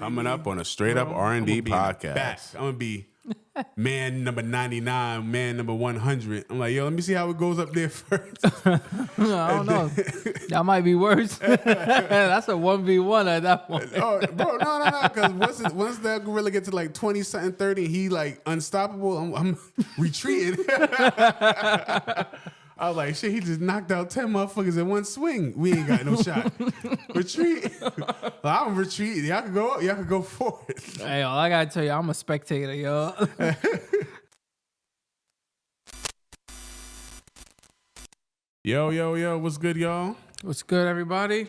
Coming up on a Straight Up R&D podcast. I'm going to be man number 99, man number 100. I'm like, yo, let me see how it goes up there first. I don't know. That might be worse. That's a 1v1 at that point. Oh, bro, no. Because once that gorilla gets to like 20 something, 30, he like unstoppable, I'm retreating. I was like, shit, he just knocked out 10 motherfuckers in one swing. We ain't got no shot. Retreat. I'm retreating. Y'all can go up. Y'all can go forward. Hey, all I got to tell you, I'm a spectator, yo. Yo. What's good, y'all? What's good, everybody?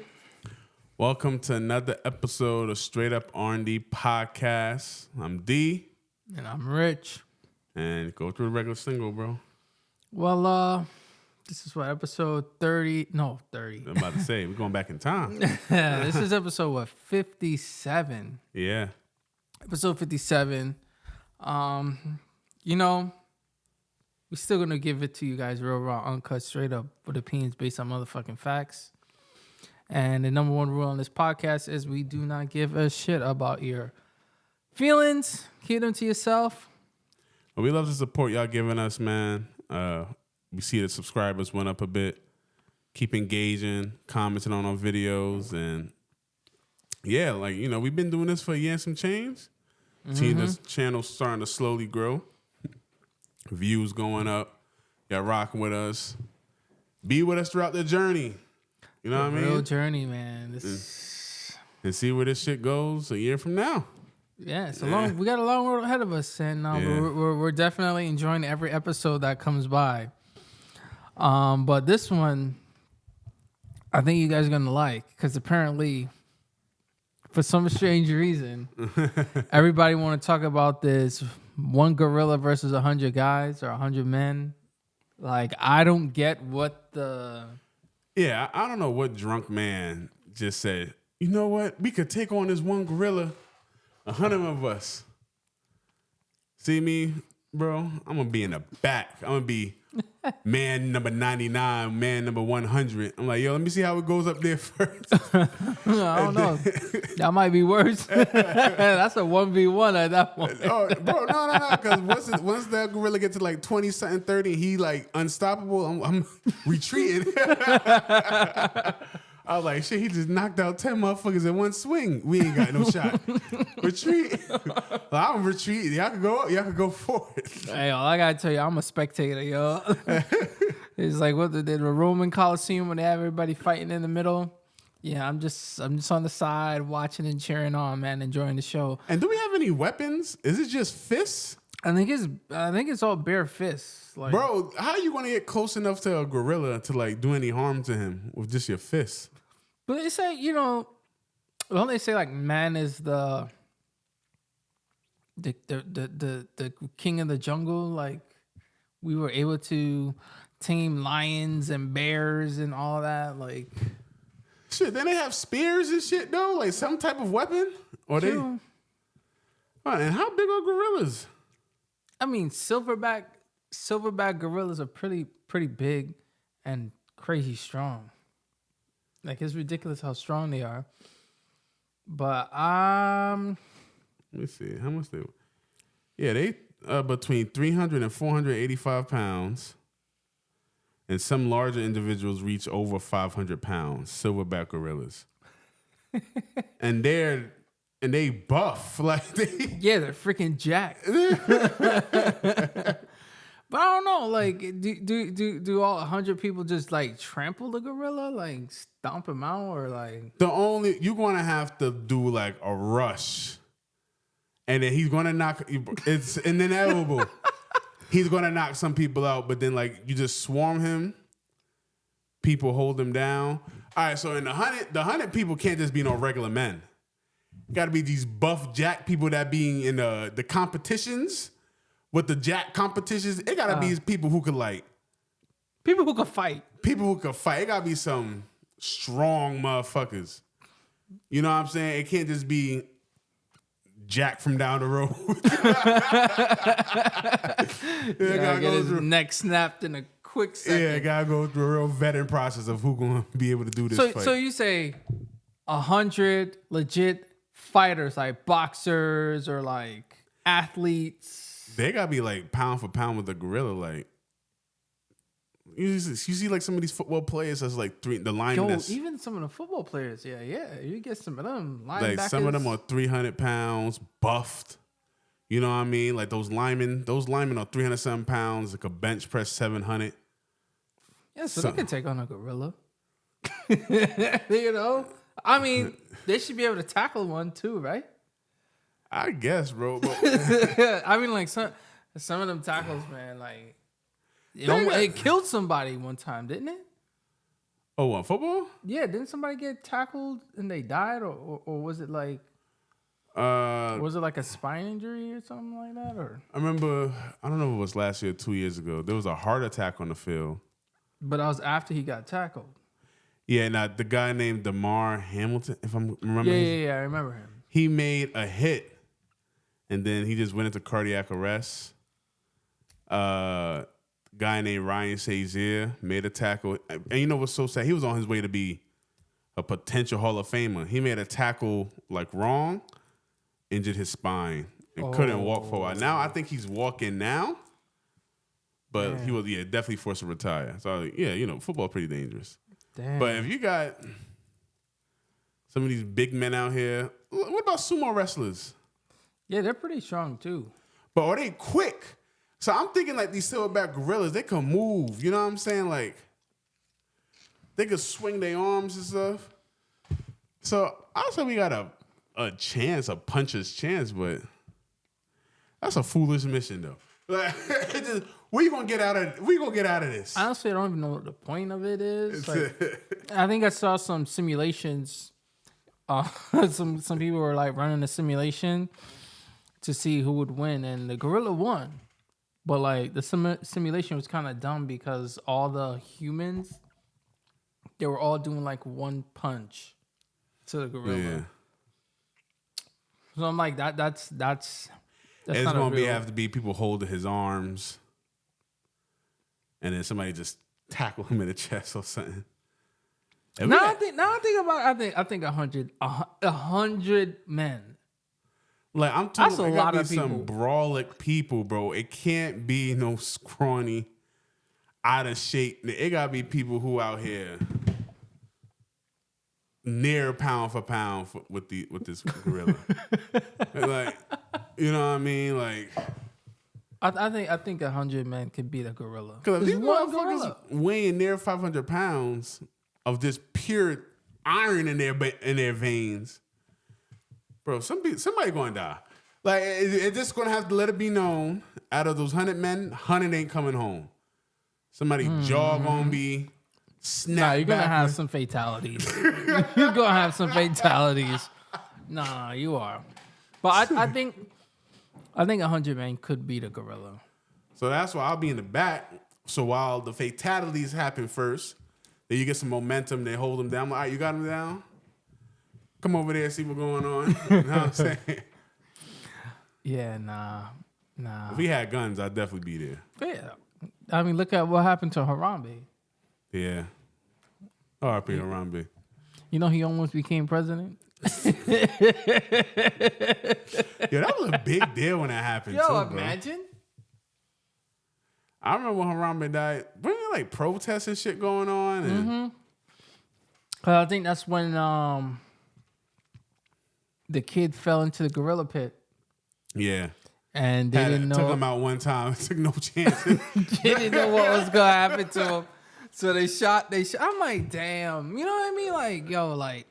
Welcome to another episode of Straight Up R&D Podcast. I'm D. And I'm Rich. And go through the regular single, bro. Well, this is what, episode 30? No, 30. I'm about to say, we're going back in time. This is episode, 57? Yeah. Episode 57. You know, we're still going to give it to you guys real raw, uncut, straight up with opinions based on motherfucking facts. And the number one rule on this podcast is we do not give a shit about your feelings. Keep them to yourself. Well, we love the support y'all giving us, man. We see the subscribers went up a bit. Keep engaging, commenting on our videos. And yeah, like, you know, we've been doing this for a year and some change. Mm-hmm. Seeing this channel starting to slowly grow. Views going up. Y'all rocking with us. Be with us throughout the journey. You know what I mean? Real journey, man. And see where this shit goes a year from now. Yeah, it's long. We got a long road ahead of us, and we're definitely enjoying every episode that comes by. But this one, I think you guys are gonna like, because apparently, for some strange reason, everybody want to talk about this one gorilla versus 100 guys or 100 men. Like, I don't get what the. Yeah, I don't know what drunk man just said. You know what? We could take on this one gorilla. 100 of us. See me, bro? I'm going to be in the back. I'm going to be man number 99, man number 100. I'm like, yo, let me see how it goes up there first. I don't know. That might be worse. That's a 1v1 at that point. Oh, bro, no. Because once that gorilla gets to like 20 something, 30, he like unstoppable, I'm retreating. I was like, shit, he just knocked out 10 motherfuckers in one swing. We ain't got no shot. Retreat. I'm retreating. Y'all can go up. Y'all can go forward. Hey, all I got to tell you, I'm a spectator, yo. It's like what the Roman Coliseum when they have everybody fighting in the middle. Yeah, I'm just on the side watching and cheering on, man, enjoying the show. And do we have any weapons? Is it just fists? I think it's all bare fists. Like, bro, how are you going to get close enough to a gorilla to like do any harm to him with just your fists? But they say, you know, don't they say like man is the king of the jungle? Like we were able to tame lions and bears and all that. Like shit, then they have spears and shit though, like some type of weapon. Or true. And how big are gorillas? I mean, silverback gorillas are pretty big and crazy strong. Like, it's ridiculous how strong they are. But, let me see. How much they... Yeah, they are between 300 and 485 pounds. And some larger individuals reach over 500 pounds. Silverback gorillas. and they buff. Like, yeah, they're freaking jacked. But I don't know, like, do all 100 people just, like, trample the gorilla? Like, stomp him out? Or, like... You're going to have to do, like, a rush. And then he's going to knock... It's inevitable. He's going to knock some people out, but then, like, you just swarm him. People hold him down. All right, so in the 100 people can't just be no regular men. Got to be these buff jack people that be in the competitions... With the jack competitions, it gotta be people who could like... People who could fight. It gotta be some strong motherfuckers. You know what I'm saying? It can't just be Jack from down the road. Gotta get his neck snapped in a quick second. Yeah, gotta go through a real vetting process of who's gonna be able to do this fight. So you say 100 legit fighters, like boxers or like athletes. They gotta be like pound for pound with the gorilla. Like you see like some of these football players that's like the linemen. Even some of the football players, yeah, you get some of them linebackers. Like some of them are 300 pounds, buffed. You know what I mean? Like those linemen are 300-something pounds. Like a bench press 700. Yeah, so they can take on a gorilla. You know, I mean, they should be able to tackle one too, right? I guess, bro. But I mean, like some of them tackles, man, like it killed somebody one time, didn't it? Oh, what, football? Yeah, didn't somebody get tackled and they died, or was it like? Was it like a spine injury or something like that? Or I remember, I don't know if it was last year or 2 years ago. There was a heart attack on the field. But I was after he got tackled. Yeah, now the guy named Damar Hamilton, if I'm remembering. Yeah, I remember him. He made a hit, and then he just went into cardiac arrest. Guy named Ryan Shazier made a tackle, and you know what's so sad? He was on his way to be a potential Hall of Famer. He made a tackle like wrong, injured his spine, and couldn't walk for a while. Now I think he's walking now, but he was definitely forced to retire. So football pretty dangerous. Damn. But if you got some of these big men out here, what about sumo wrestlers? Yeah, they're pretty strong too. But are they quick? So I'm thinking like these silverback gorillas, they can move. You know what I'm saying? Like they could swing their arms and stuff. So I'll say we got a chance, a puncher's chance, but that's a foolish mission though. Like, we gonna get out of this. Honestly, I don't even know what the point of it is. Like, I think I saw some simulations. Some people were like running a simulation to see who would win, and the gorilla won. But like the simulation was kind of dumb because all the humans, they were all doing like one punch to the gorilla. Yeah. So I'm like that's it's not gonna have to be people holding his arms, and then somebody just tackle him in the chest or something. I think 100 men. Like I'm talking, that's a lot of people. Some brawlic people, bro. It can't be no scrawny, out of shape. It gotta be people who out here near pound for pound with this gorilla. Like, you know what I mean? Like, I think 100 men could beat a gorilla. Because these motherfuckers weighing near 500 pounds of just pure iron in their veins, bro. Somebody going to die. Like, it's just going to have to let it be known. Out of those 100 men, 100 ain't coming home. Somebody jaw gonna be snapped. Nah, you're gonna have some fatalities. You're gonna have some fatalities. Nah, you are. But I think 100 men could beat a gorilla. So that's why I'll be in the back. So while the fatalities happen first, then you get some momentum. They hold them down. I'm like, all right, you got them down? Come over there and see what's going on. You know what I'm saying? Yeah, nah. If we had guns, I'd definitely be there. Yeah. I mean, look at what happened to Harambe. Yeah. R.I.P. Harambe. You know he almost became president? Yeah, that was a big deal when that happened, too, bro. Imagine. I remember when Harambe died. Wasn't there, like, protests and shit going on? And I think that's when the kid fell into the gorilla pit. Yeah. And they didn't know. Took him out one time. Took no chances. They didn't know what was going to happen to him. So they shot. I'm like, damn. You know what I mean? Like, yo, like,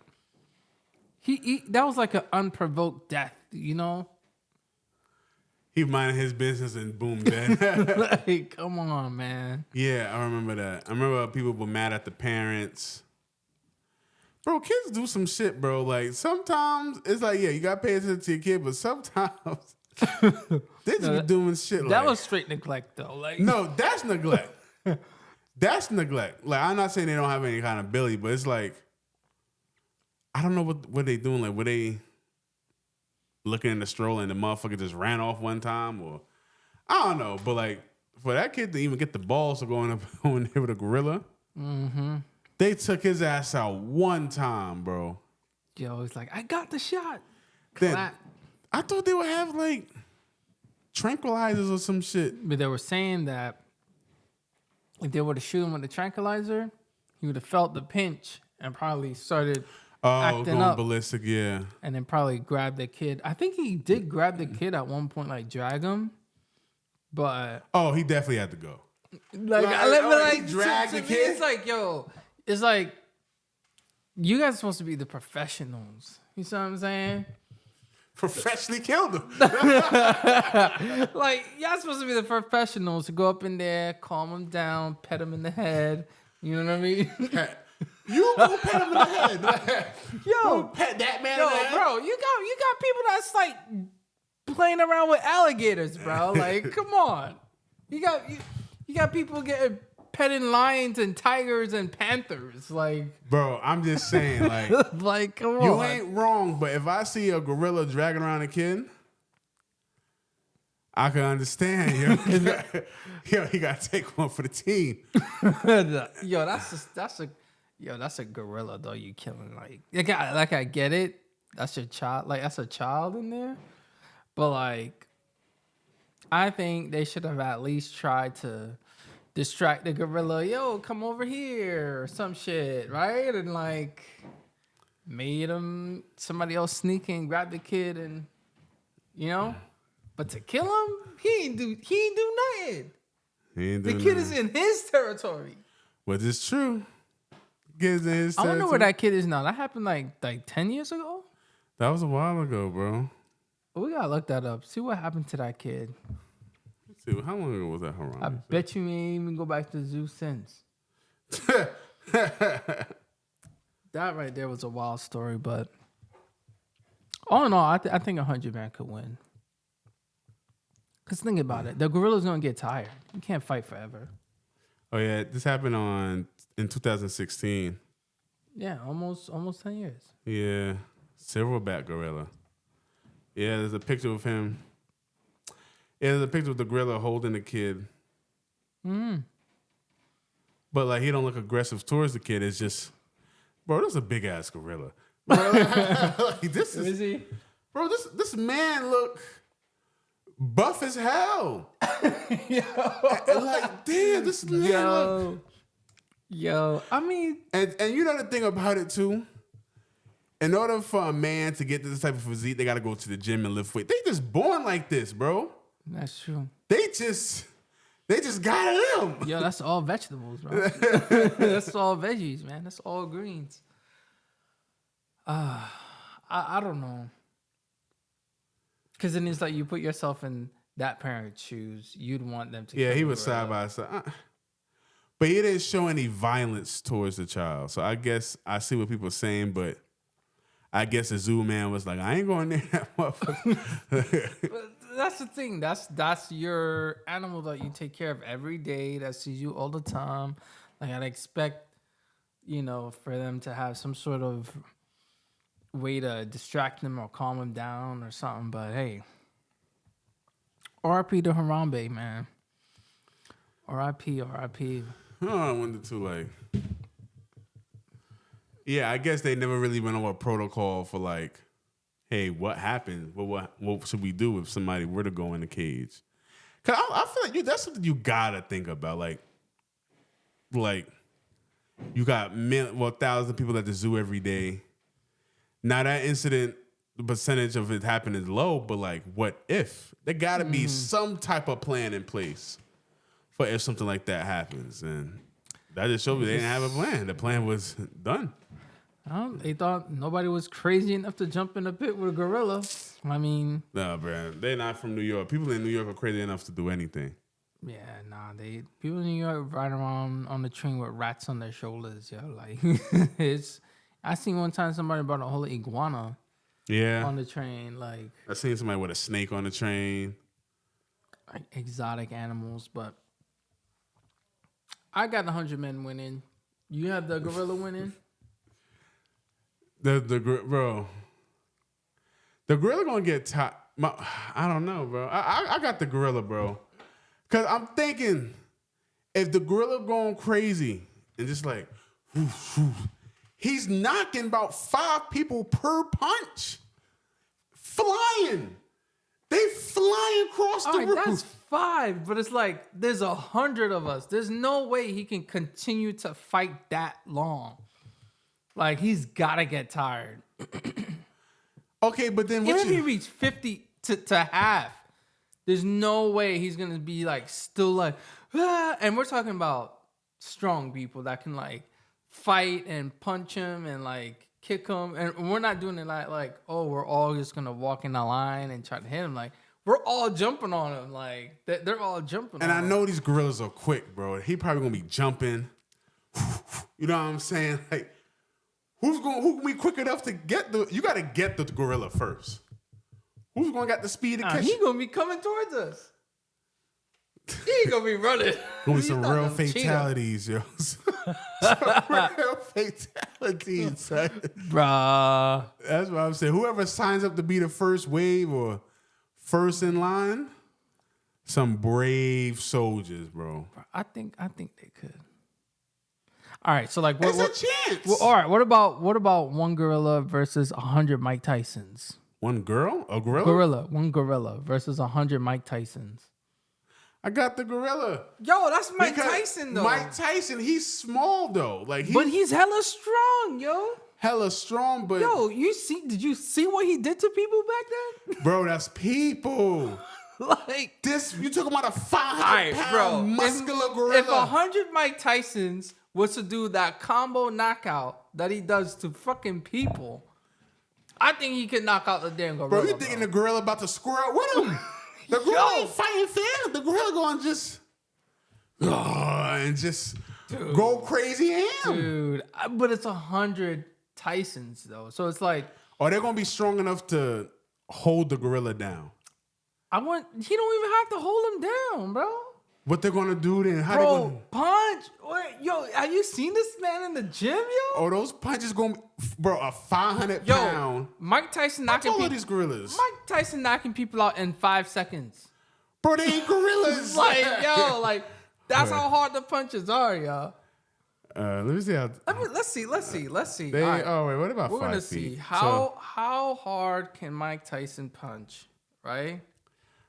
he that was like an unprovoked death, you know? He minded his business and boom, dead. Like, come on, man. Yeah, I remember that. I remember people were mad at the parents. Bro, kids do some shit, bro. Like, sometimes it's like, yeah, you got to pay attention to your kid, but sometimes they just be doing shit like... That was straight neglect, though. Like, no, that's neglect. That's neglect. Like, I'm not saying they don't have any kind of ability, but it's like, I don't know what they doing. Like, were they looking in the stroller and the motherfucker just ran off one time? Or, I don't know. But, like, for that kid to even get the balls of going up on there with a gorilla, they took his ass out one time, bro. Yo, it's like, I got the shot. I thought they would have like tranquilizers or some shit. But they were saying that if they were to shoot him with a tranquilizer, he would have felt the pinch and probably started acting going up, ballistic, yeah. and then probably grabbed the kid. I think he did grab the kid at one point, like drag him. But he definitely had to go. Like, drag the kid. It's like, it's like you guys are supposed to be the professionals. You see what I'm saying? Professionally killed him. Like, y'all supposed to be the professionals to go up in there, calm him down, pet him in the head. You know what I mean? You go pet him in the head. Yo, pet that man in the head. bro, you got people that's like playing around with alligators, bro. Like, come on. You got people getting petting lions and tigers and panthers. Like, bro, I'm just saying, like, like, come on. you ain't wrong, but if I see a gorilla dragging around a kid, I can understand. He got to take one for the team. That's a gorilla though. You killing like I get it. That's your child. Like, that's a child in there. But like, I think they should have at least tried to distract the gorilla. Yo, come over here or some shit, right? And like made somebody else sneak in, grab the kid, and But to kill him, he ain't do nothing. The kid is in his territory. But it's true. The kid's in his territory. I wonder where that kid is now. That happened like 10 years ago? That was a while ago, bro. We gotta look that up. See what happened to that kid. Let's see, how long ago was that, Haram? I bet you ain't even go back to the zoo since. That right there was a wild story, but all in all, I think 100 Man could win. Because think about it. The gorilla's going to get tired. You can't fight forever. Oh, yeah. This happened in 2016. Yeah, almost 10 years. Yeah. Silverback gorilla. Yeah, there's a picture of him. Yeah, there's a picture of the gorilla holding the kid. But, like, he don't look aggressive towards the kid. It's just, bro, this is a big-ass gorilla. Bro, like, this is he? Bro, this man look buff as hell. And like, damn, this man look. Yo, I mean. And you know the thing about it, too? In order for a man to get this type of physique, they got to go to the gym and lift weight. They just born like this, bro. That's true. They just got it in them. Yo, that's all vegetables, bro. That's all veggies, man. That's all greens. I don't know. Because then it's like you put yourself in that parent's shoes. You'd want them to. Yeah, he was side by side. But he didn't show any violence towards the child. So I guess I see what people are saying, but I guess the zoo man was like, I ain't going near that motherfucker. But that's the thing. That's your animal that you take care of every day, that sees you all the time. Like, I'd expect, for them to have some sort of way to distract them or calm them down or something. But hey, R.I.P. to Harambe, man. R.I.P. I wonder too, like, yeah, I guess they never really went over a protocol for like, hey, what happened? What should we do if somebody were to go in the cage? Cause I feel like that's something you gotta think about. Like you got 1,000 people at the zoo every day. Now that incident, the percentage of it happening is low, but like, what if? There gotta be some type of plan in place for if something like that happens. And that just shows me they didn't have a plan. The plan was done. They thought nobody was crazy enough to jump in a pit with a gorilla. I mean, no, bro, they're not from New York. People in New York are crazy enough to do anything. Yeah, nah, people in New York ride around on the train with rats on their shoulders. Yo, like I seen one time somebody brought a whole iguana. Yeah, on the train. Like, I seen somebody with a snake on the train. Like exotic animals, but I got 100 Men winning. You have the gorilla winning. The gorilla gonna get top. I don't know, bro. I got the gorilla, bro. Cause I'm thinking if the gorilla going crazy and just like, he's knocking about 5 people per punch. flying. They flying across the roof. That's 5, but it's like there's 100 of us. There's no way he can continue to fight that long. Like, he's got to get tired. Okay, but then Even if he reached 50 to half, there's no way he's going to be, like, still like, ah. And we're talking about strong people that can, like, fight and punch him and, like, kick him. And we're not doing it like, oh, we're all just going to walk in the line and try to hit him. Like, we're all jumping on him. Like, they're all jumping and on I him. know these gorillas are quick, bro. He probably going to be jumping. You know what I'm saying? Like, who can be quick enough to get you got to get the gorilla first. Who's going to get the speed to catch? He going to be coming towards us. He ain't going to be running. Going to be some real fatalities, yo. Some real fatalities, son. Bruh. That's what I'm saying. Whoever signs up to be the first wave or first in line, some brave soldiers, bro. I think they could. All right, so like, There's a chance. Well, all right, what about one gorilla versus 100 Mike Tysons? One girl? A gorilla? One gorilla versus 100 Mike Tysons. I got the gorilla. Yo, that's Mike Because Tyson though. Mike Tyson, he's small though. Like, but he's hella strong, yo. hella strong. But Yo, did you see what he did to people back then? bro, that's people. Like, This you talking about a 500-pound muscular gorilla? If 100 Mike Tysons was to do that combo knockout that he does to fucking people, I think he could knock out the damn gorilla. Bro, you thinking the gorilla about to square up with him? The gorilla ain't fighting fair. The gorilla going just and just go crazy at him. Dude, but it's 100 Tysons though, so it's like, Are they gonna be strong enough to hold the gorilla down? he don't even have to hold him down, bro. What they're gonna do then? How they Bro, gonna? punch. Wait, yo, have you seen this man in the gym, yo? Oh, those punches gonna be, bro, a 500-pound. Mike Tyson knocking How tall are people. these gorillas? Mike Tyson knocking people out in 5 seconds. Bro, they ain't gorillas. Like, yo, like that's how hard the punches are, yo. Let me see how. Let's see. They, All right. Oh wait, what about We're 5 gonna feet? see how hard can Mike Tyson punch, right?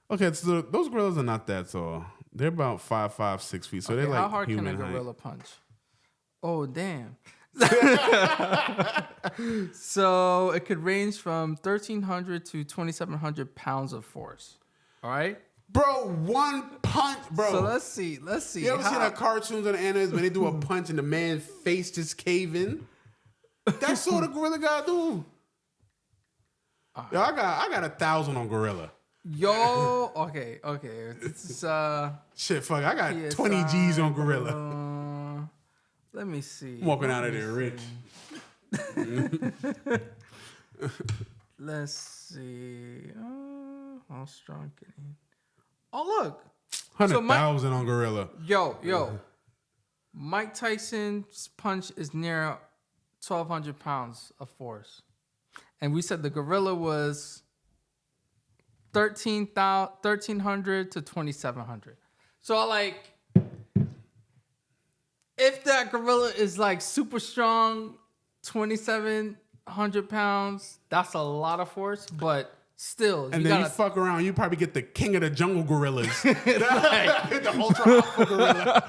Okay, so those gorillas are not that tall. They're about 5'5", 6 feet. So Okay, they're like how hard can a human height. gorilla punch? Oh, damn. So it could range from 1,300 to 2,700 pounds of force. All right. Bro, one punch, bro. So let's see. You ever seen that cartoons on the animes when they do a punch and the man's face just cave in? That's all the gorilla gotta do. Yo, I got 1,000 on gorilla. Yo, okay. This is Shit, fuck, I got PSI, 20 G's on gorilla. Let me see. I'm walking out of there rich. Let's see. How strong can he? Oh, look. 100,000 on gorilla. Yo. Mike Tyson's punch is near 1,200 pounds of force. And we said the gorilla was 1,300 to 2,700. So, like, if that gorilla is, like, super strong, 2,700 pounds, that's a lot of force, but still. And then you fuck around, you probably get the king of the jungle gorillas. The ultra alpha gorilla.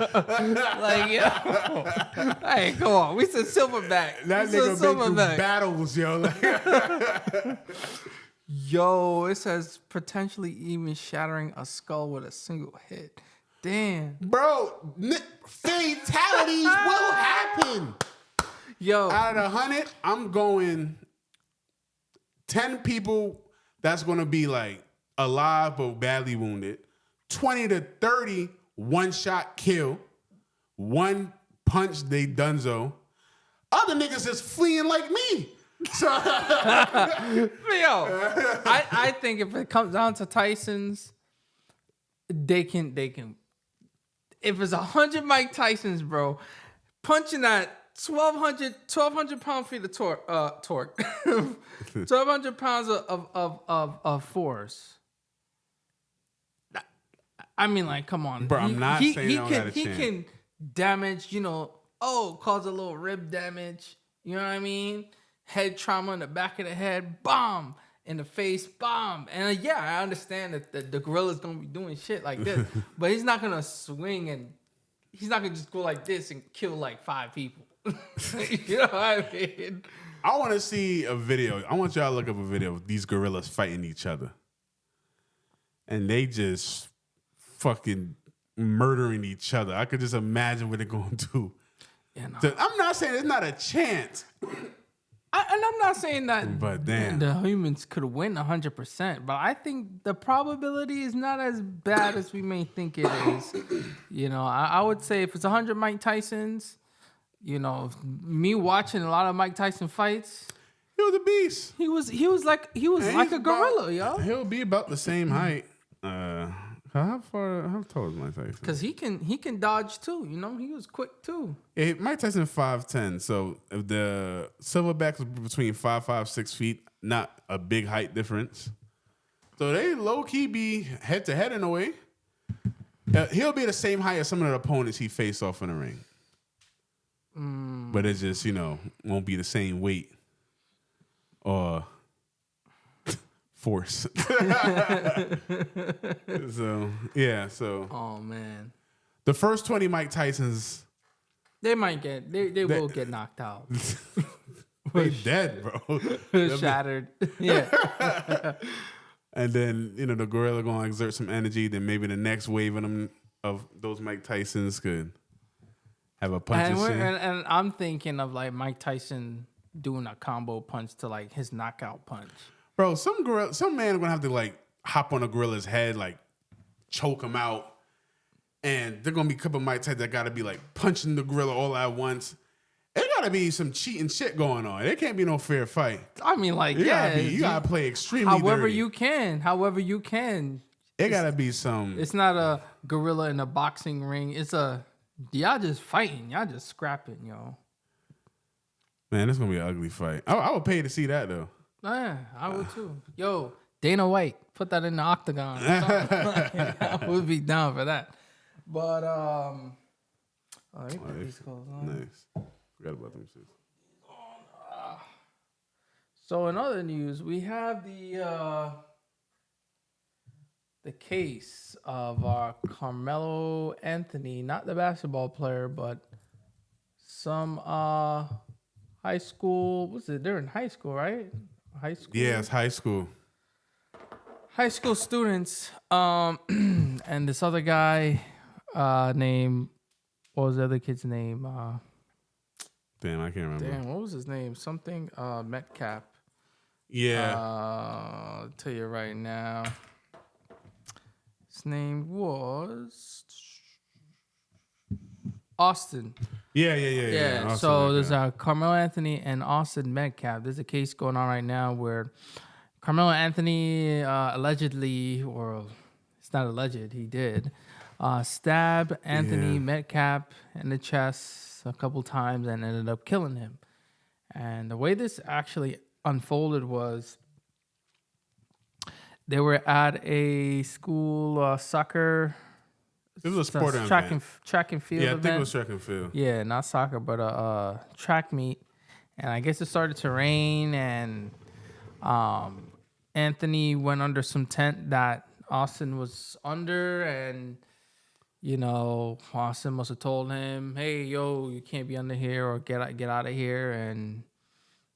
Like, yo. Hey, come on. We said silverback. That nigga been through battles, yo. Yo, it says potentially even shattering a skull with a single hit. Damn. Bro, fatalities will happen. Yo. Out of 100, I'm going 10 people that's going to be like alive but badly wounded. 20 to 30, one shot kill. One punch, they donezo. Other niggas is fleeing like me. So, Yo, I think if it comes down to Tyson's, they can. If it's 100 Mike Tysons, bro, punching that 1,200 pound feet of torque, 1,200 pounds of force. I mean, like, come on, bro. I'm not saying I don't got a chance. He can damage, cause a little rib damage. You know what I mean? Head trauma in the back of the head, bomb. in the face, bomb. And yeah, I understand that the gorilla's gonna be doing shit like this, but he's not gonna swing and he's not gonna just go like this and kill like 5 people. You know what I mean? I want to see a video. I want y'all to look up a video of these gorillas fighting each other. And they just fucking murdering each other. I could just imagine what they're going to do. You know. So, I'm not saying there's not a chance. And I'm not saying that But damn. the humans could win 100%, but I think the probability is not as bad as we may think it is. You know, I would say if it's 100 Mike Tysons, you know, me watching a lot of Mike Tyson fights, He was a beast. he was like a gorilla, yo. He'll be about the same height. How tall is Mike Tyson? Because he can dodge too, you know. He was quick too. Yeah, Mike Tyson 5'10". So if the silverbacks was between 5'5", 6 feet, not a big height difference. So they low key be head to head in a way. He'll be the same height as some of the opponents he faced off in the ring. But it's just, you know, won't be the same weight or force. So, yeah, so. Oh man. The first 20 Mike Tysons. They will get knocked out. They dead, bro. Shattered. Yeah. And then, you know, the gorilla going to exert some energy. Then maybe the next wave of those Mike Tysons could have a punch. And I'm thinking of like Mike Tyson doing a combo punch to like his knockout punch. Bro, some man going to have to like hop on a gorilla's head, like choke him out. And they're going to be a couple of Mike Tysons that got to be like punching the gorilla all at once. There got to be some cheating shit going on. There can't be no fair fight. I mean, like, You got to play extremely however dirty. you can. It got to be some. It's not a gorilla in a boxing ring. It's y'all just fighting. Y'all just scrapping, yo. Man, this going to be an ugly fight. I would pay to see that, though. Yeah, I would too. Yo, Dana White, put that in the octagon. I would be down for that. But let me put these clothes on. Nice. Forgot about them shit. So in other news, we have the case of our Karmelo Anthony, not the basketball player, but some high school. What's it? They're in high school, right? High school. Yeah, it's high school. High school students. And this other guy named, what was the other kid's name? Damn, I can't remember. Damn, what was his name? Something Metcalf. Yeah. I'll tell you right now. His name was Austin. Yeah. Austin, So there's Karmelo Anthony and Austin Metcalf. There's a case going on right now where Karmelo Anthony allegedly, or it's not alleged, he did, stab Anthony Metcalf in the chest a couple times and ended up killing him. And the way this actually unfolded was they were at a school soccer. It was a sport track event. track and field Yeah, I event. think it was track and field. Yeah, not soccer, but a track meet. And I guess it started to rain, and Anthony went under some tent that Austin was under, and you know, Austin must have told him, "Hey, yo, you can't be under here, or get out of here," and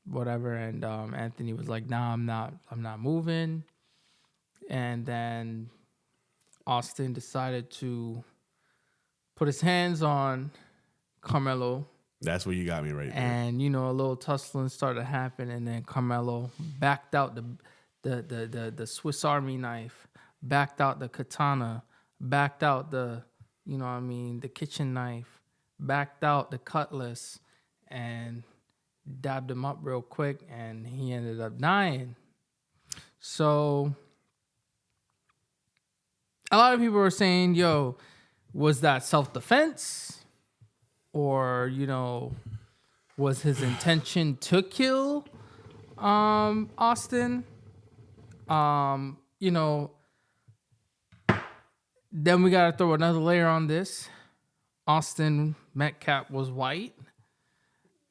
whatever. And Anthony was like, "Nah, I'm not moving." And then Austin decided to put his hands on Karmelo. That's where you got me right there. And you know, a little tussling started to happen, and then Karmelo backed out the Swiss Army knife, backed out the katana, backed out the kitchen knife, backed out the cutlass, and dabbed him up real quick, and he ended up dying. So a lot of people were saying, yo, was that self-defense? Or, you know, was his intention to kill Austin? You know, then we got to throw another layer on this. Austin Metcalf was white.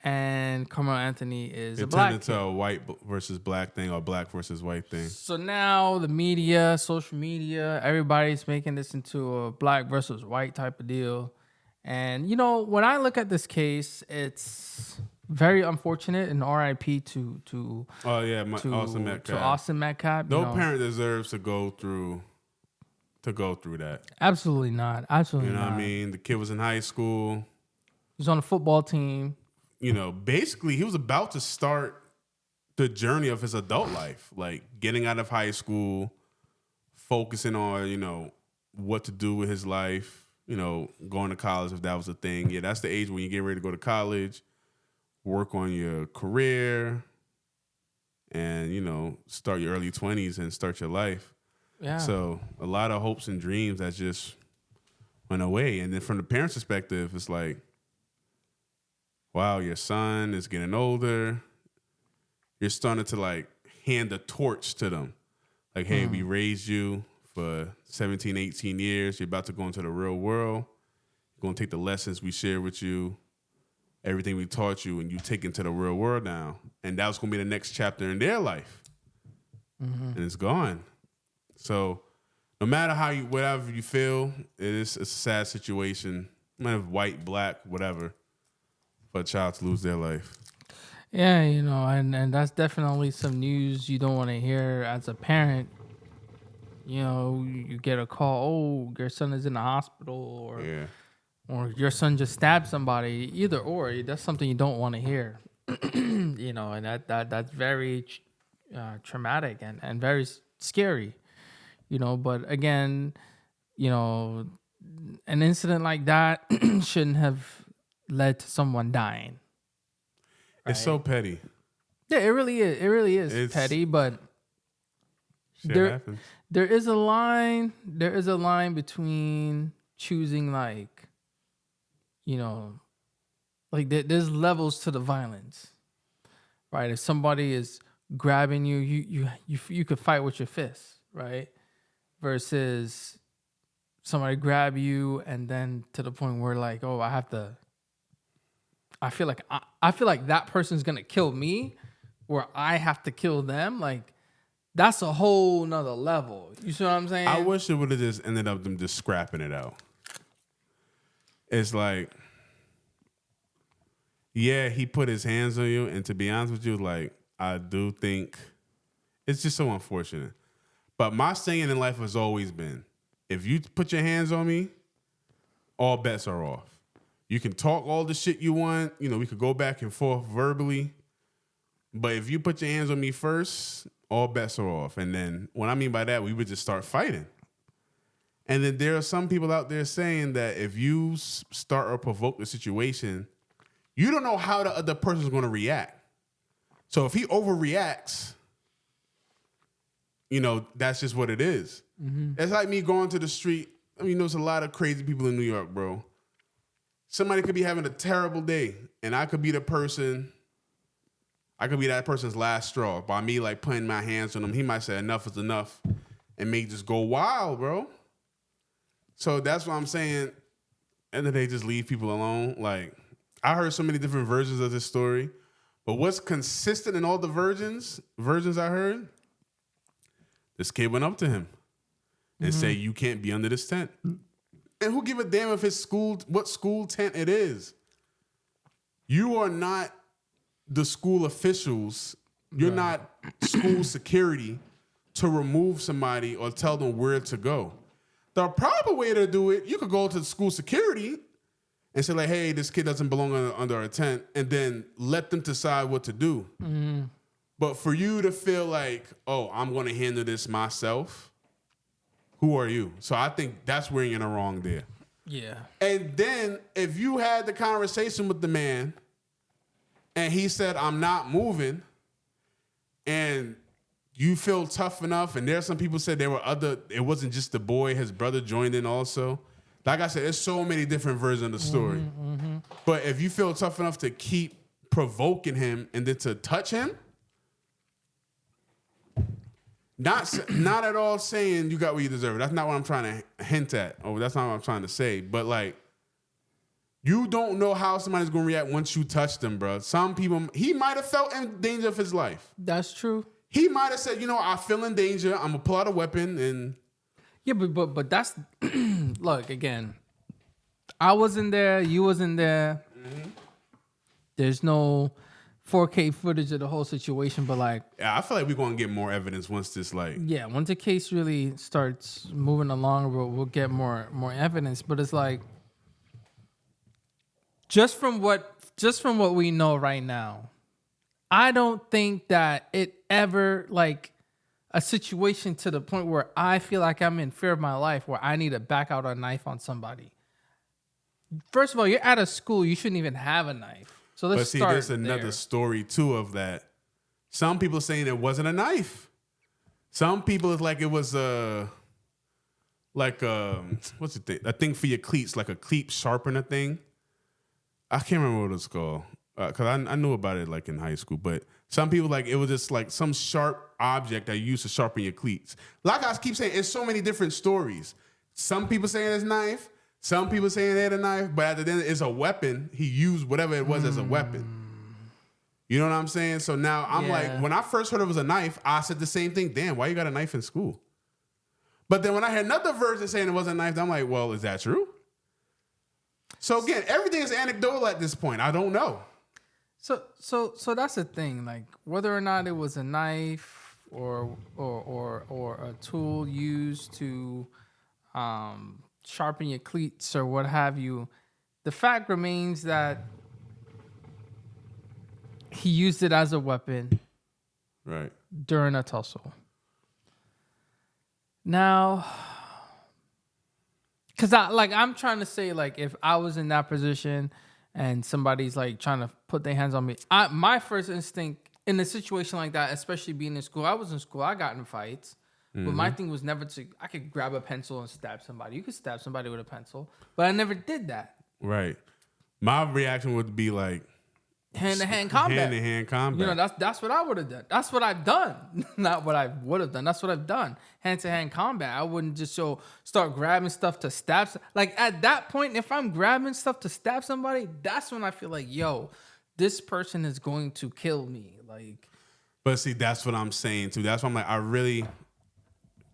and Carmelo Anthony is a It black turned into kid. a white versus black thing or black versus white thing. So now the media, social media, everybody's making this into a black versus white type of deal. And, you know, when I look at this case, it's very unfortunate and RIP to Oh yeah, Austin Metcalf. To Austin Metcalf. No parent deserves to go through that. Absolutely not. Absolutely You know not. what I mean? The kid was in high school. He's on a football team. You know, basically he was about to start the journey of his adult life, like getting out of high school, focusing on, you know, what to do with his life, you know, going to college if that was a thing. Yeah, that's the age when you get ready to go to college, work on your career, and, you know, start your early 20s and start your life. Yeah. So a lot of hopes and dreams that just went away. And then from the parents' perspective, it's like, wow, your son is getting older. You're starting to like hand the torch to them. Like, hey, we raised you for 17, 18 years. You're about to go into the real world. You're going to take the lessons we shared with you, everything we taught you, and you take into the real world now. And that was going to be the next chapter in their life. And it's gone. So no matter whatever you feel, it's a sad situation. No matter white, black, whatever, for a child to lose their life. Yeah, you know, and that's definitely some news you don't want to hear as a parent. You know, you get a call, oh, your son is in the hospital, or your son just stabbed somebody. Either or, that's something you don't want to hear. You know, and that's very traumatic and very scary. You know, but again, you know, an incident like that shouldn't have led to someone dying. Right? It's so petty. Yeah, it really is. It really is petty, but there is a line. There is a line between choosing, like, you know, like there's levels to the violence, right? If somebody is grabbing you, you could fight with your fists, right? Versus somebody grab you and then to the point where like, oh, I feel like that person's gonna kill me, where I have to kill them. Like, that's a whole nother level. You see what I'm saying? I wish it would have just ended up them just scrapping it out. It's like, yeah, he put his hands on you, and to be honest with you, like, I do think it's just so unfortunate. But my saying in life has always been, if you put your hands on me, all bets are off. You can talk all the shit you want. You know, we could go back and forth verbally. But if you put your hands on me first, all bets are off. And then what I mean by that, we would just start fighting. And then there are some people out there saying that if you start or provoke the situation, you don't know how the other person's going to react. So if he overreacts, you know, that's just what it is. Mm-hmm. It's like me going to the street. I mean, there's a lot of crazy people in New York, bro. Somebody could be having a terrible day, and I could be that person's last straw by me, like, putting my hands on him. He might say enough is enough and may just go wild, bro. So that's what I'm saying. And then they just leave people alone. Like, I heard so many different versions of this story, but what's consistent in all the versions I heard, this kid went up to him and said, you can't be under this tent. And who give a damn if it's what school tent it is? You are not the school officials. You're not school security to remove somebody or tell them where to go. The proper way to do it, you could go to the school security and say, like, hey, this kid doesn't belong under our tent, and then let them decide what to do. Mm-hmm. But for you to feel like, oh, I'm going to handle this myself, who are you? So I think that's where you're in the wrong there. Yeah. And then if you had the conversation with the man and he said, I'm not moving, and you feel tough enough, and there's some people said it wasn't just the boy, his brother joined in also. Like I said, there's so many different versions of the story. Mm-hmm. But if you feel tough enough to keep provoking him and then to touch him, not at all saying you got what you deserve. That's not what I'm trying to hint at. Oh, that's not what I'm trying to say. But, like, You don't know how somebody's going to react once you touch them, bro. Some people, he might have felt in danger of his life. That's true. He might have said, I feel in danger. I'm going to pull out a weapon and... Yeah, but that's... Look, again, I wasn't there. You wasn't there. Mm-hmm. There's no 4K footage of the whole situation, but like... Yeah, I feel like we're going to get more evidence once this like... Yeah, once the case really starts moving along, we'll get more evidence. But it's like... Just from what we know right now, I don't think that it ever like a situation to the point where I feel like I'm in fear of my life, where I need to back out a knife on somebody. First of all, you're at a school, you shouldn't even have a knife. So let's start there's another story too of that. Some people saying it wasn't a knife. Some people it's like it was what's the thing? A thing for your cleats, like a cleat sharpener thing. I can't remember what it's called because I knew about it like in high school. But some people like it was just like some sharp object that you use to sharpen your cleats. Like I keep saying, it's so many different stories. Some people saying it's knife. Some people saying they had a knife. But at the end, it's a weapon. He used whatever it was as a weapon. You know what I'm saying? So now I'm like, when I first heard it was a knife, I said the same thing. Damn, why you got a knife in school? But then when I heard another version saying it wasn't a knife, I'm like, well, is that true? So again, everything is anecdotal at this point. I don't know. So that's the thing. Like whether or not it was a knife or a tool used to sharpen your cleats or what have you, the fact remains that he used it as a weapon, right, during a tussle. Now. Cause I'm trying to say like if I was in that position and somebody's like trying to put their hands on me, my first instinct in a situation like that, especially being in school, I was in school, I got in fights, but my thing was never I could grab a pencil and stab somebody. You could stab somebody with a pencil, but I never did that. Right. My reaction would be like hand-to-hand combat. Hand-to-hand combat. That's what I would have done. That's what I've done. Not what I would have done. That's what I've done. Hand-to-hand combat. I wouldn't just start grabbing stuff to stab. Like at that point, if I'm grabbing stuff to stab somebody, that's when I feel like, yo, this person is going to kill me. Like, but see, that's what I'm saying too. That's why I'm like,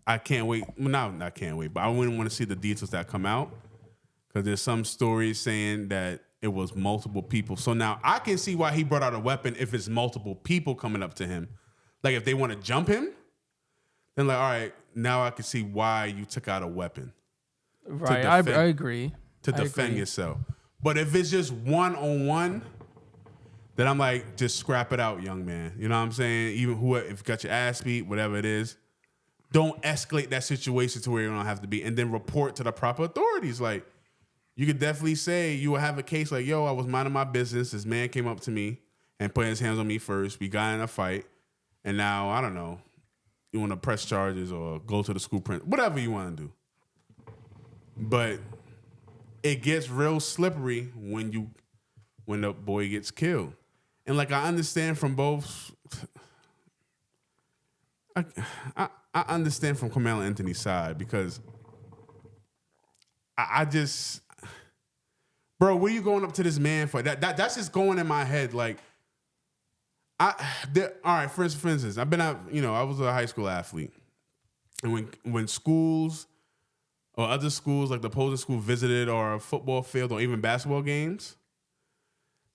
I can't wait. Well, not I can't wait, but I wouldn't want to see the details that come out because there's some stories saying that it was multiple people. So now I can see why he brought out a weapon if it's multiple people coming up to him. Like if they want to jump him, then like, all right, now I can see why you took out a weapon. Right, I agree. To defend yourself. But if it's just one-on-one, then I'm like, just scrap it out, young man. You know what I'm saying? Even if you got your ass beat, whatever it is, don't escalate that situation to where you don't have to be. And then report to the proper authorities. Like, you could definitely say you will have a case like, yo, I was minding my business. This man came up to me and put his hands on me first. We got in a fight. And now, I don't know, you want to press charges or go to the school whatever you want to do. But it gets real slippery when the boy gets killed. And like, I understand from both. I understand from Karmelo Anthony's side because I just... Bro, what are you going up to this man for? That's just going in my head. Like, all right, for instance, I've been out, I was a high school athlete. And when schools or other schools, like the opposing school, visited our football field or even basketball games,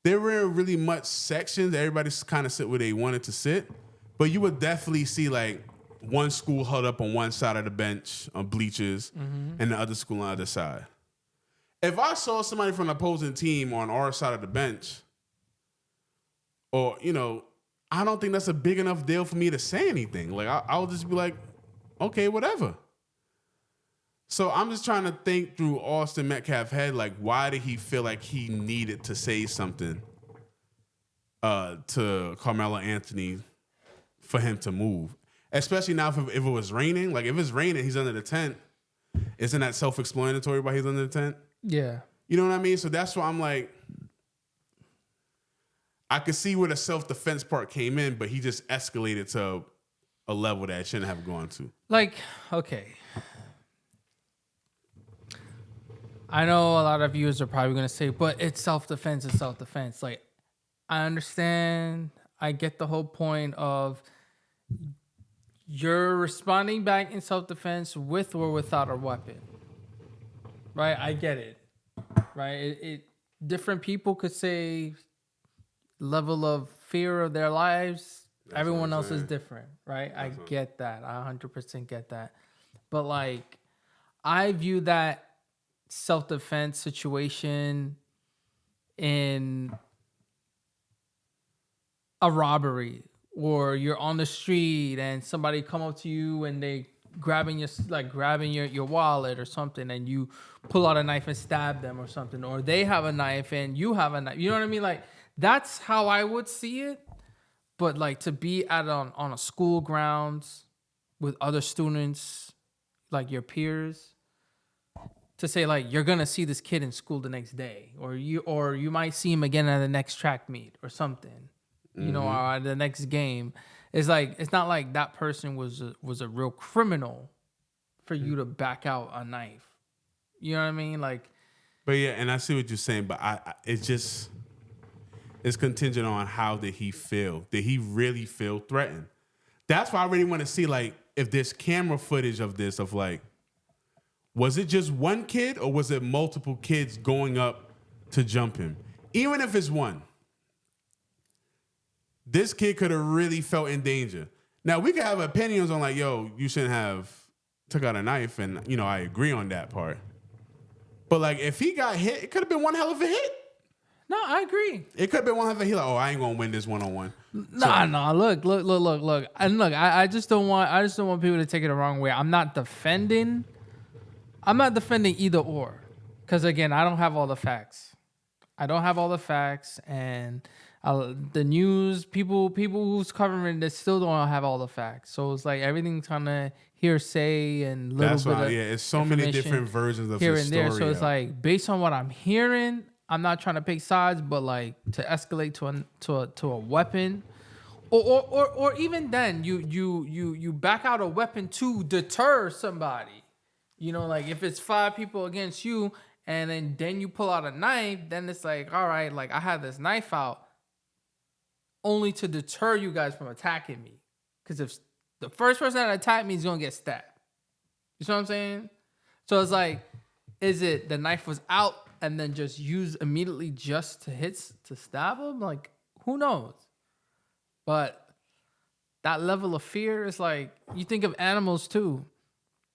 there weren't really much sections. Everybody kind of sit where they wanted to sit. But you would definitely see, like, one school held up on one side of the bench on bleachers and the other school on the other side. If I saw somebody from the opposing team on our side of the bench, or, I don't think that's a big enough deal for me to say anything. Like, I'll just be like, okay, whatever. So I'm just trying to think through Austin Metcalf's head, like, why did he feel like he needed to say something to Karmelo Anthony for him to move? Especially now if it was raining. Like, if it's raining, he's under the tent. Isn't that self-explanatory why he's under the tent? Yeah. You know what I mean? So that's why I'm like, I could see where the self-defense part came in, but he just escalated to a level that it shouldn't have gone to. Like, okay. I know a lot of viewers are probably going to say, but it's self-defense, it's self-defense. Like, I understand. I get the whole point of you're responding back in self-defense with or without a weapon. Right? I get it. Right? It different people could say level of fear of their lives. Everyone else is different, right? I get that. I 100% get that. But like, I view that self-defense situation in a robbery, or you're on the street and somebody come up to you and they grabbing your wallet or something, and you pull out a knife and stab them or something, or they have a knife and you have a knife. You know what I mean? Like, that's how I would see it. But like, to be on a school grounds with other students, like your peers, to say like, you're gonna see this kid in school the next day, or you might see him again at the next track meet or something, you know, or at the next game. It's like, it's not like that person was a real criminal for you to back out a knife. You know what I mean? Like, but yeah, and I see what you're saying, but it's contingent on how did he feel. Did he really feel threatened? That's why I really want to see, like, if there's camera footage of this, of like, was it just one kid or was it multiple kids going up to jump him? Even if it's one, this kid could have really felt in danger. Now, we could have opinions on like, yo, you shouldn't have took out a knife, and, you know, I agree on that part. But like, if he got hit, it could have been one hell of a hit. no, I agree. It could have been one hell of a hit. Like, oh, I ain't gonna win this one-on-one. Nah. Look. And look, I just don't want people to take it the wrong way. I'm not defending either or, because again, I don't have all the facts. And the news people who's covering this still don't have all the facts. So it's like everything's kind of hearsay and little That's bit why, of it's so many different versions of here the and story. there. So it's like, based on what I'm hearing, I'm not trying to pick sides, but like, to escalate to a weapon, or even then you back out a weapon to deter somebody. You know, like if it's 5 people against you, and then you pull out a knife, then it's like, all right, like I have this knife out only to deter you guys from attacking me. Because if the first person that attacked me is going to get stabbed. You know what I'm saying? So it's like, is it the knife was out and then just used immediately just to stab him? Like, who knows? But that level of fear is like, you think of animals too.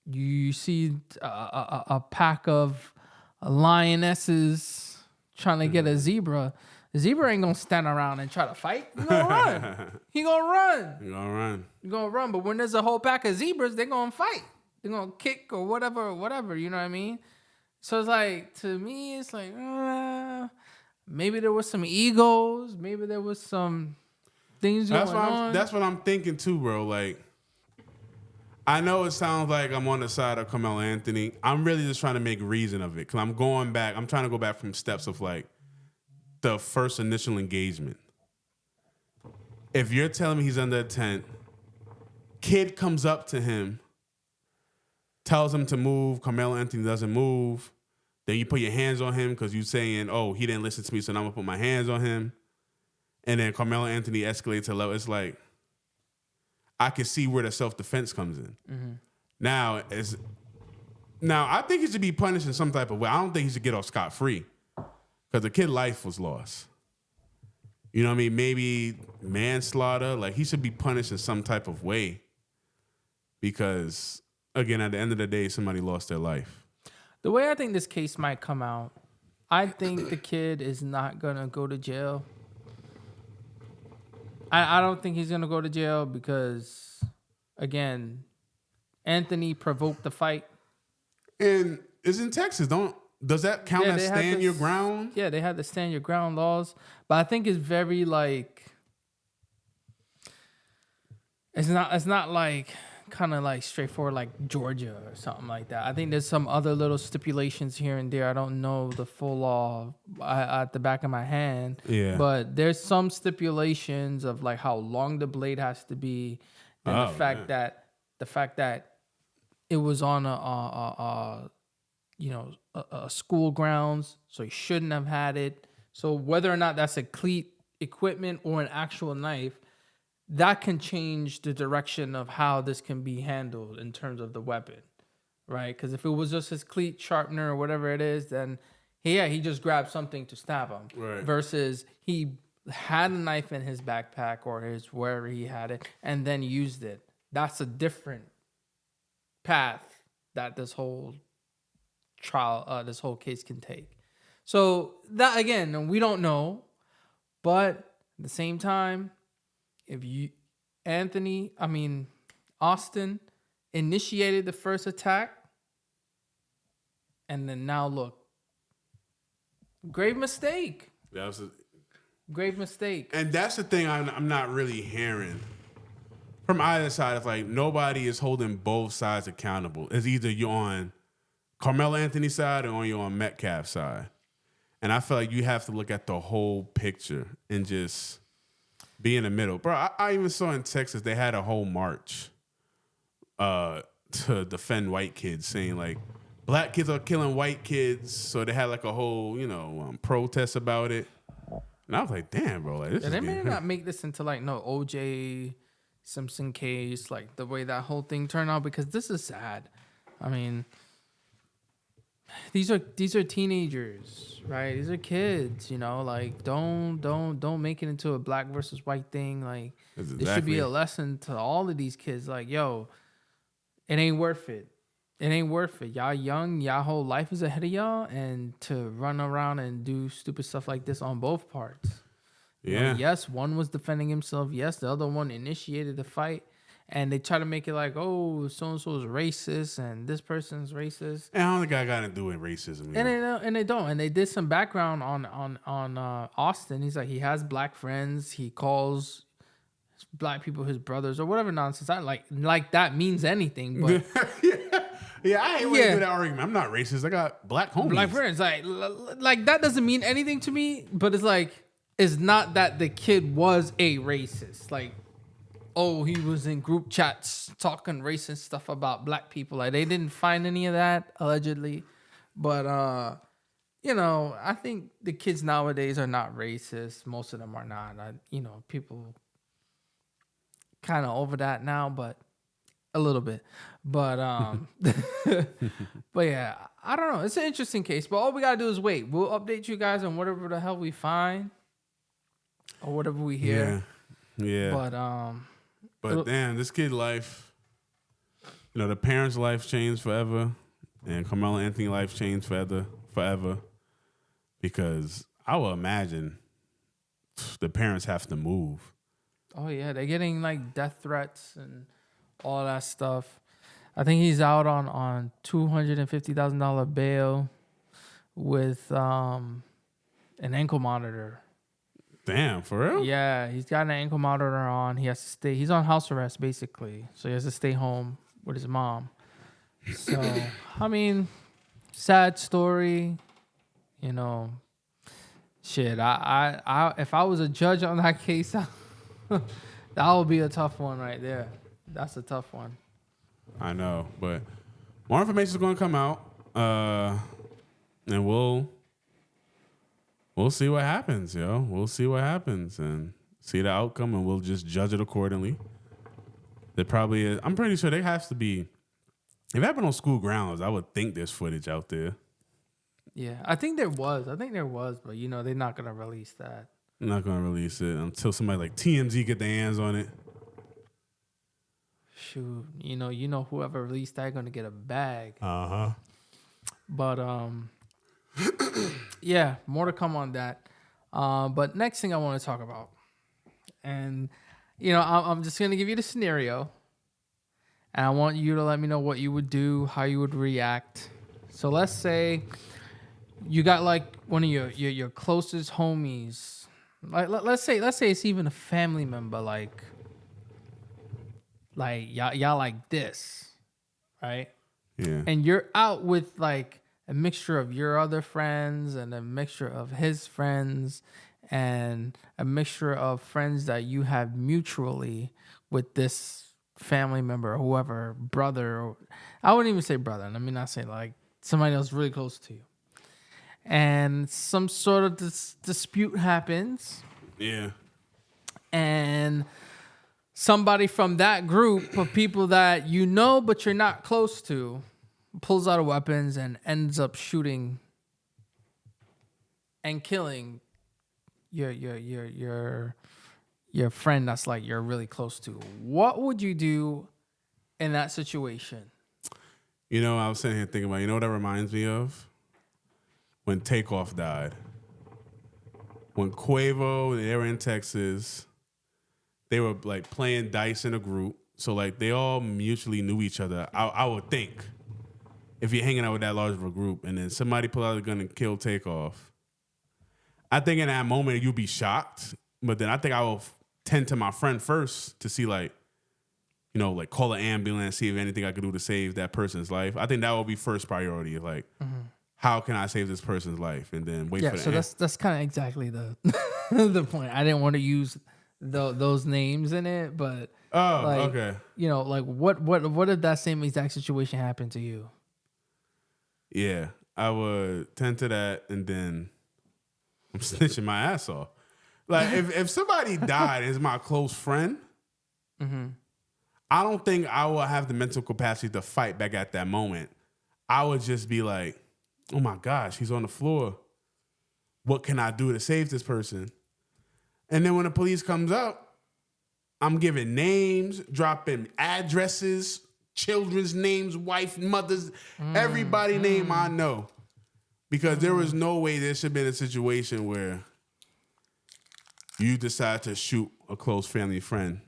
You see a pack of lionesses trying to get a zebra. The zebra ain't gonna stand around and try to fight. He gonna run. He gonna run. But when there's a whole pack of zebras, they're gonna fight. They're gonna kick or whatever. You know what I mean? So it's like, to me, it's like, maybe there was some egos. Maybe there was some things going on. That's what I'm thinking too, bro. Like, I know it sounds like I'm on the side of Karmelo Anthony. I'm really just trying to make reason of it, because I'm trying to go back from steps of like the first initial engagement. If you're telling me he's under a tent, kid comes up to him, tells him to move, Karmelo Anthony doesn't move, then you put your hands on him because you're saying, oh, he didn't listen to me, so now I'm going to put my hands on him. And then Karmelo Anthony escalates to level. It's like, I can see where the self-defense comes in. Mm-hmm. Now, I think he should be punished in some type of way. I don't think he should get off scot-free, because the kid's life was lost. You know what I mean? Maybe manslaughter. Like, he should be punished in some type of way, because, again, at the end of the day, somebody lost their life. The way I think this case might come out, I think the kid is not going to go to jail. I don't think he's going to go to jail because, again, Anthony provoked the fight. And it's in Texas. Does that count as stand your ground? Yeah, they had the stand your ground laws. But I think it's very like, it's not like kind of like straightforward like Georgia or something like that. I think there's some other little stipulations here and there. I don't know the full law at the back of my hand. Yeah. But there's some stipulations of like how long the blade has to be, and the fact that it was on a a school grounds, so he shouldn't have had it. So whether or not that's a cleat equipment or an actual knife, that can change the direction of how this can be handled in terms of the weapon, right? Because if it was just his cleat sharpener or whatever it is, then he just grabbed something to stab him. Right. Versus he had a knife in his backpack or his wherever he had it and then used it. That's a different path that this whole trial, this whole case can take. So that, again, we don't know, but at the same time, if Austin initiated the first attack, and then now look, grave mistake. Grave mistake. And that's the thing I'm not really hearing from either side. It's like nobody is holding both sides accountable. It's either you're on Karmelo Anthony's side or you're on Metcalf's side. And I feel like you have to look at the whole picture and just be in the middle. Bro, I even saw in Texas, they had a whole march to defend white kids, saying like, black kids are killing white kids. So they had like a whole, protest about it. And I was like, damn, bro. Like, they may not make this into like no OJ Simpson case, like the way that whole thing turned out, because this is sad. I mean, these are teenagers, right? These are kids, like don't make it into a black versus white thing. Like, This should be a lesson to all of these kids. Like, yo, it ain't worth it. It ain't worth it. Y'all young, y'all whole life is ahead of y'all, and to run around and do stupid stuff like this on both parts. Yeah. Yes, one was defending himself. Yes, the other one initiated the fight. And they try to make it like, oh, so-and-so is racist and this person's racist. And I don't think I got to do with racism. And they don't. And they did some background on Austin. He's like, he has black friends. He calls black people his brothers or whatever nonsense. I like that means anything. But yeah, I ain't really do that argument. I'm not racist. I got black homies. Black friends. Like that doesn't mean anything to me. But it's like, it's not that the kid was a racist. Like, oh, he was in group chats talking racist stuff about black people. Like, they didn't find any of that, allegedly. But, I think the kids nowadays are not racist. Most of them are not. People kind of over that now, but a little bit. But, but yeah, I don't know. It's an interesting case. But all we got to do is wait. We'll update you guys on whatever the hell we find or whatever we hear. Yeah. But damn, this kid's life, the parents' life changed forever, and Karmelo Anthony's life changed forever, because I will imagine the parents have to move. Oh yeah, they're getting like death threats and all that stuff. I think he's out on $250,000 bail with an ankle monitor. Damn, for real? Yeah, he's got an ankle monitor on. He has to stay. He's on house arrest, basically. So he has to stay home with his mom. So, I mean, sad story. Shit, I if I was a judge on that case, that would be a tough one right there. That's a tough one. I know, but more information is going to come out, and we'll see what happens, yo. We'll see what happens and see the outcome, and we'll just judge it accordingly. There probably is. I'm pretty sure there has to be. If it happened on school grounds, I would think there's footage out there. Yeah, I think there was, but they're not gonna release that. I'm not gonna release it until somebody like TMZ get their hands on it. Shoot, whoever released that gonna get a bag. But yeah, more to come on that. But next thing I want to talk about, and I'm just gonna give you the scenario, and I want you to let me know what you would do, how you would react. So let's say you got like one of your closest homies, like let's say it's even a family member, like y'all like this, right? Yeah. And you're out with like a mixture of your other friends and a mixture of his friends and a mixture of friends that you have mutually with this family member or whoever, brother. I wouldn't even say brother. Let me not say like somebody else really close to you, and some sort of dispute happens. Yeah. And somebody from that group of people that you know but you're not close to pulls out weapons and ends up shooting and killing your friend that's like you're really close to. What would you do in that situation? You know, I was sitting here thinking about, you know what that reminds me of? When Takeoff died. When Quavo, they were in Texas, they were like playing dice in a group. So like they all mutually knew each other. I would think if you're hanging out with that large of a group and then somebody pull out a gun and kill Takeoff, I think in that moment you'd be shocked. But then I think I will tend to my friend first to see like, you know, like call an ambulance, see if anything I could do to save that person's life. I think that will be first priority. Like, how can I save this person's life? And then wait for the so that's kind of exactly the the point. I didn't want to use those names in it, but okay. You know, like what if that same exact situation happened to you? Yeah, I would tend to that, and then I'm snitching my ass off. Like if somebody died and is my close friend, I don't think I will have the mental capacity to fight back at that moment. I would just be like, oh my gosh, he's on the floor. What can I do to save this person? And then when the police comes up, I'm giving names, dropping addresses, children's names, wife, mothers, everybody name I know. Because there was no way there should have been a situation where you decide to shoot a close family friend,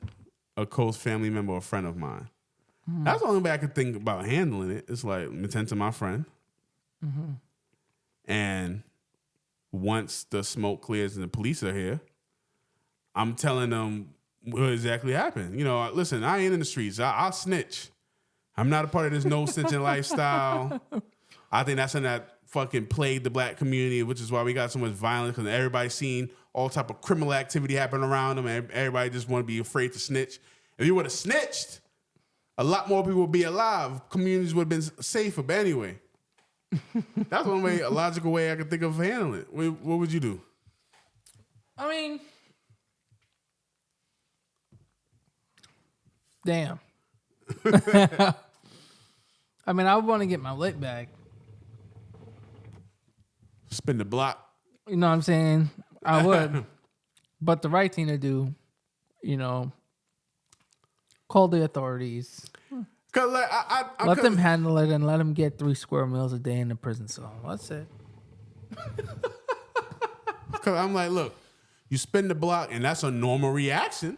a close family member or friend of mine. That's the only way I could think about handling it. It's like, I'm attend to my friend. And once the smoke clears and the police are here, I'm telling them what exactly happened. You know, listen, I ain't in the streets. I'll snitch. I'm not a part of this no snitching lifestyle. I think that's something that fucking plagued the black community, which is why we got so much violence, because everybody's seen all type of criminal activity happen around them, and everybody just want to be afraid to snitch. If you would have snitched, a lot more people would be alive. Communities would have been safer. But anyway, that's one way, a logical way I could think of handling it. What would you do? I mean, damn. I mean, I would want to get my lick back. Spin the block. You know what I'm saying? I would. But the right thing to do, you know, call the authorities. Cause like let them handle it and let them get 3 square meals a day in the prison cell. That's it. Cause I'm like, look, you spin the block and that's a normal reaction.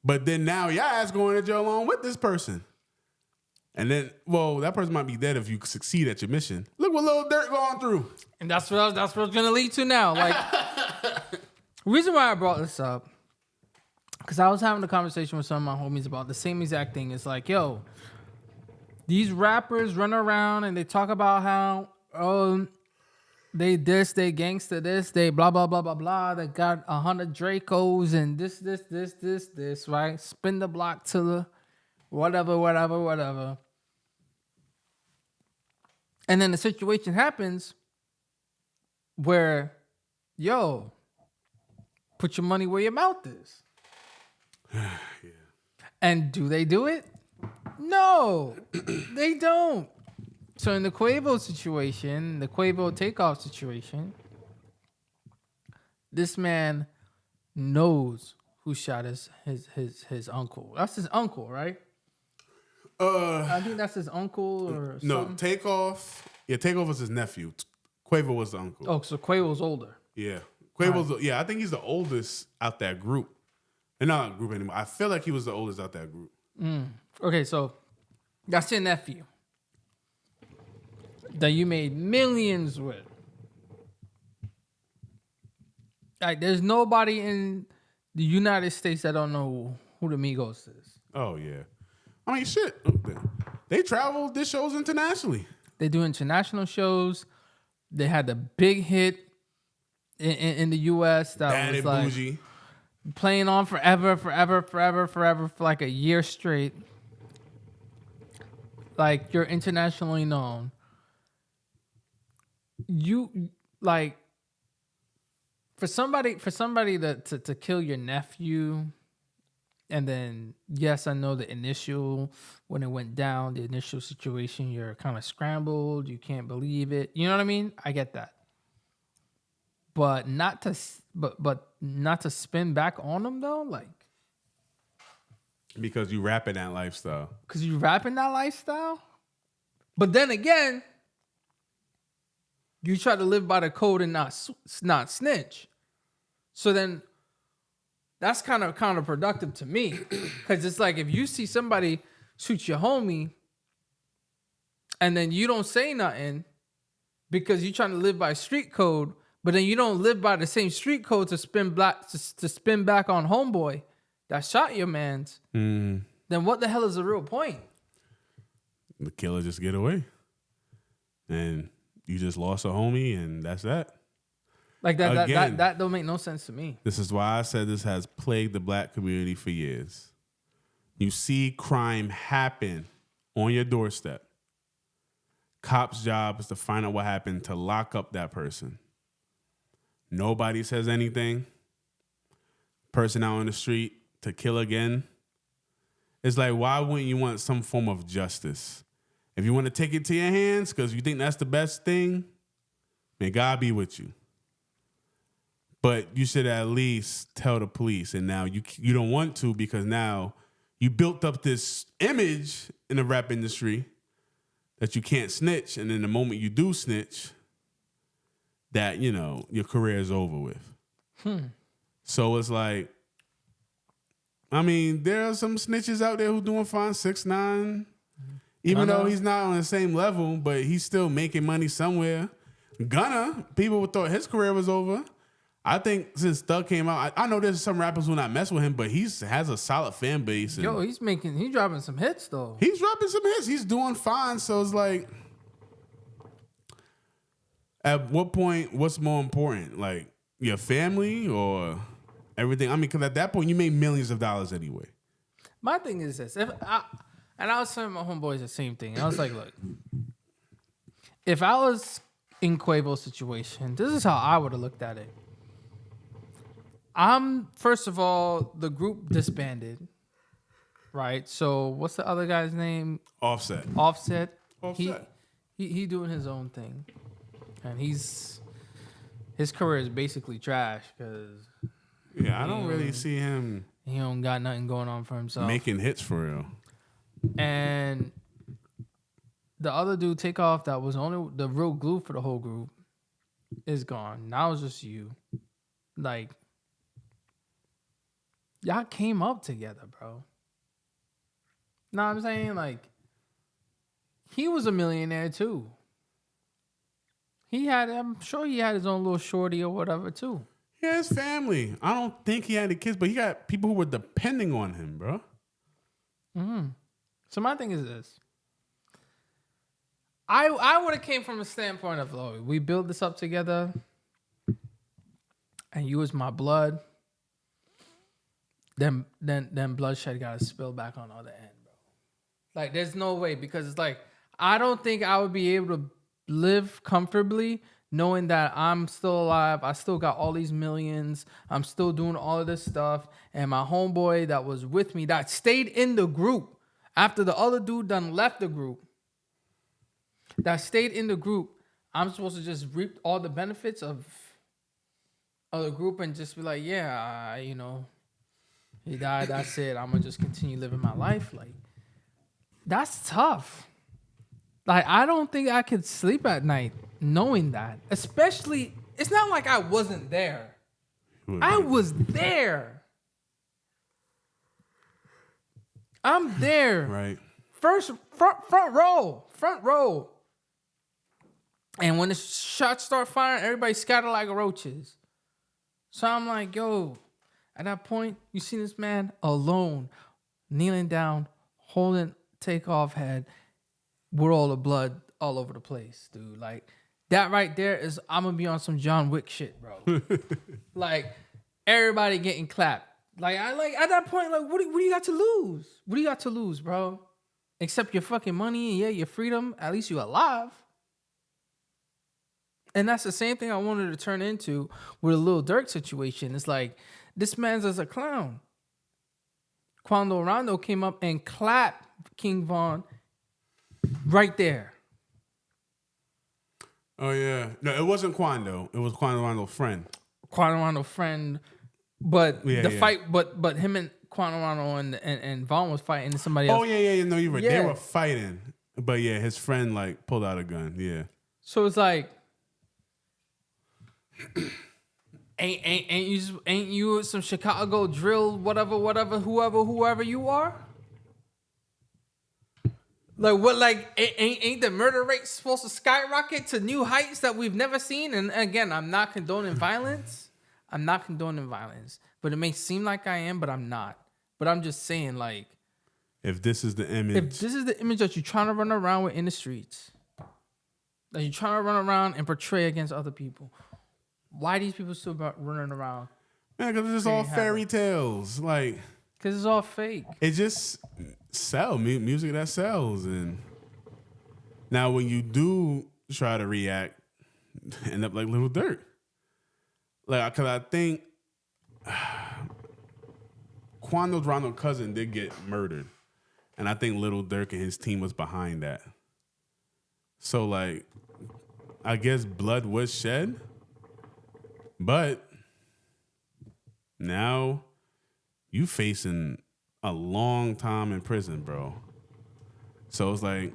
But then now your ass going to jail along with this person. And then, well, that person might be dead if you succeed at your mission. Look what Lil Durk going through. And that's what it's going to lead to now. Like, the reason why I brought this up, because I was having a conversation with some of my homies about the same exact thing. It's like, yo, these rappers run around and they talk about how, they this, they gangsta this, they blah, blah, blah, blah, blah. They got 100 Dracos and this, right? Spin the block to the whatever. And then the situation happens where, yo, put your money where your mouth is. Yeah. And do they do it? No, they don't. So in the Quavo situation, the Quavo Takeoff situation, this man knows who shot his uncle. That's his uncle, right? I think that's his uncle or no, something. Takeoff. Yeah, Takeoff was his nephew. Quavo was the uncle. Oh, so Quavo's older. Yeah. Quavo's I think he's the oldest out that group. And not a group anymore. I feel like he was the oldest out that group. Okay, so that's your nephew that you made millions with. Like, there's nobody in the United States that don't know who the Migos is. Oh, yeah. I mean, shit. They travel, did shows internationally. They do international shows. They had the big hit in the U.S. that Bad was and like bougie. playing on forever for like a year straight. like you're internationally known. You like for somebody to kill your nephew, and then yes, I know the initial when it went down, the initial situation, you're kind of scrambled, you can't believe it. You know what I mean? I get that. But not to spin back on them though, like because you rap in that lifestyle. Because you rap in that lifestyle. But then again, you try to live by the code and not snitch. So then that's kind of counterproductive to me. Because it's like if you see somebody shoot your homie and then you don't say nothing because you're trying to live by street code, but then you don't live by the same street code to spin back on homeboy that shot your mans, then what the hell is the real point? The killer just get away. And you just lost a homie, and that's that. Like that don't make no sense to me. This is why I said this has plagued the black community for years. You see crime happen on your doorstep. Cops' job is to find out what happened, to lock up that person. Nobody says anything. Person out on the street to kill again. It's like, why wouldn't you want some form of justice? If you want to take it to your hands because you think that's the best thing, may God be with you. But you should at least tell the police. And now you don't want to because now you built up this image in the rap industry that you can't snitch. And then the moment you do snitch, that, you know, your career is over with. So it's like, I mean, there are some snitches out there who doing fine, 6ix9ine. Even though he's not on the same level, but he's still making money somewhere. Gunna, people would thought his career was over. I think since Thug came out, I know there's some rappers who not mess with him, but he has a solid fan base. Yo, he's dropping some hits though. He's dropping some hits. He's doing fine. So it's like, at what point, what's more important? Like your family or everything? I mean, because at that point, you made millions of dollars anyway. My thing is this. And I was telling my homeboys the same thing. I was like, look, if I was in Quavo's situation, this is how I would have looked at it. First of all, the group disbanded, right? So what's the other guy's name? Offset. He doing his own thing. And his career is basically trash because... Yeah, I don't really see him... He don't got nothing going on for himself. Making hits for real. And the other dude, Takeoff, that was only the real glue for the whole group, is gone. Now it's just you. Like, y'all came up together, bro. Know what I'm saying? Like, he was a millionaire too. I'm sure he had his own little shorty or whatever too. He had his family. I don't think he had any kids, but he got people who were depending on him, bro. So my thing is this. I would have came from a standpoint of, oh, we built this up together and you was my blood. Then bloodshed got to spill back on the other end, bro. Like, there's no way, because it's like, I don't think I would be able to live comfortably knowing that I'm still alive. I still got all these millions. I'm still doing all of this stuff. And my homeboy that was with me, that stayed in the group after the other dude done left the group, that stayed in the group, I'm supposed to just reap all the benefits of the group and just be like, yeah, he died, that's it. I'm going to just continue living my life. Like, that's tough. Like, I don't think I could sleep at night knowing that. Especially, it's not like I wasn't there. I was there. I'm there. Right. Front row. And when the shots start firing, everybody scatter like roaches. So I'm like, yo, at that point, you see this man alone, kneeling down, holding Takeoff head with all the blood all over the place, dude. Like, that right there is, I'm going to be on some John Wick shit, bro. Like, everybody getting clapped. Like, at that point, like, what do you got to lose? What do you got to lose, bro? accept your fucking money and your freedom, at least you're alive. And that's the same thing I wanted to turn into with a Lil Durk situation. It's like, this man's as a clown. Quando Rondo came up and clapped King Von right there. Oh, yeah. No, it wasn't Quando. It was Quando Rondo's friend. Quando Rondo friend. But fight, but him and Quando Rondo and Von was fighting somebody else. Oh, yeah. No, you're right. Yeah. They were fighting. But, yeah, his friend, like, pulled out a gun. Yeah. So it's like, ain't you some Chicago drill, whatever, whoever you are? Like what? Like ain't the murder rate supposed to skyrocket to new heights that we've never seen? And again, I'm not condoning violence. But it may seem like I am, but I'm not. But I'm just saying, like, if this is the image that you're trying to run around with in the streets, that you're trying to run around and portray against other people, why are these people still running around? Man, because it's just all fairy tales. Like, because it's all fake. It just sells music that sells. And now when you do try to react, end up like Lil Durk. Like, because I think Quando Rondo's cousin did get murdered. And I think Lil Durk and his team was behind that. So, like, I guess blood was shed. But now you facing a long time in prison, bro. So it's like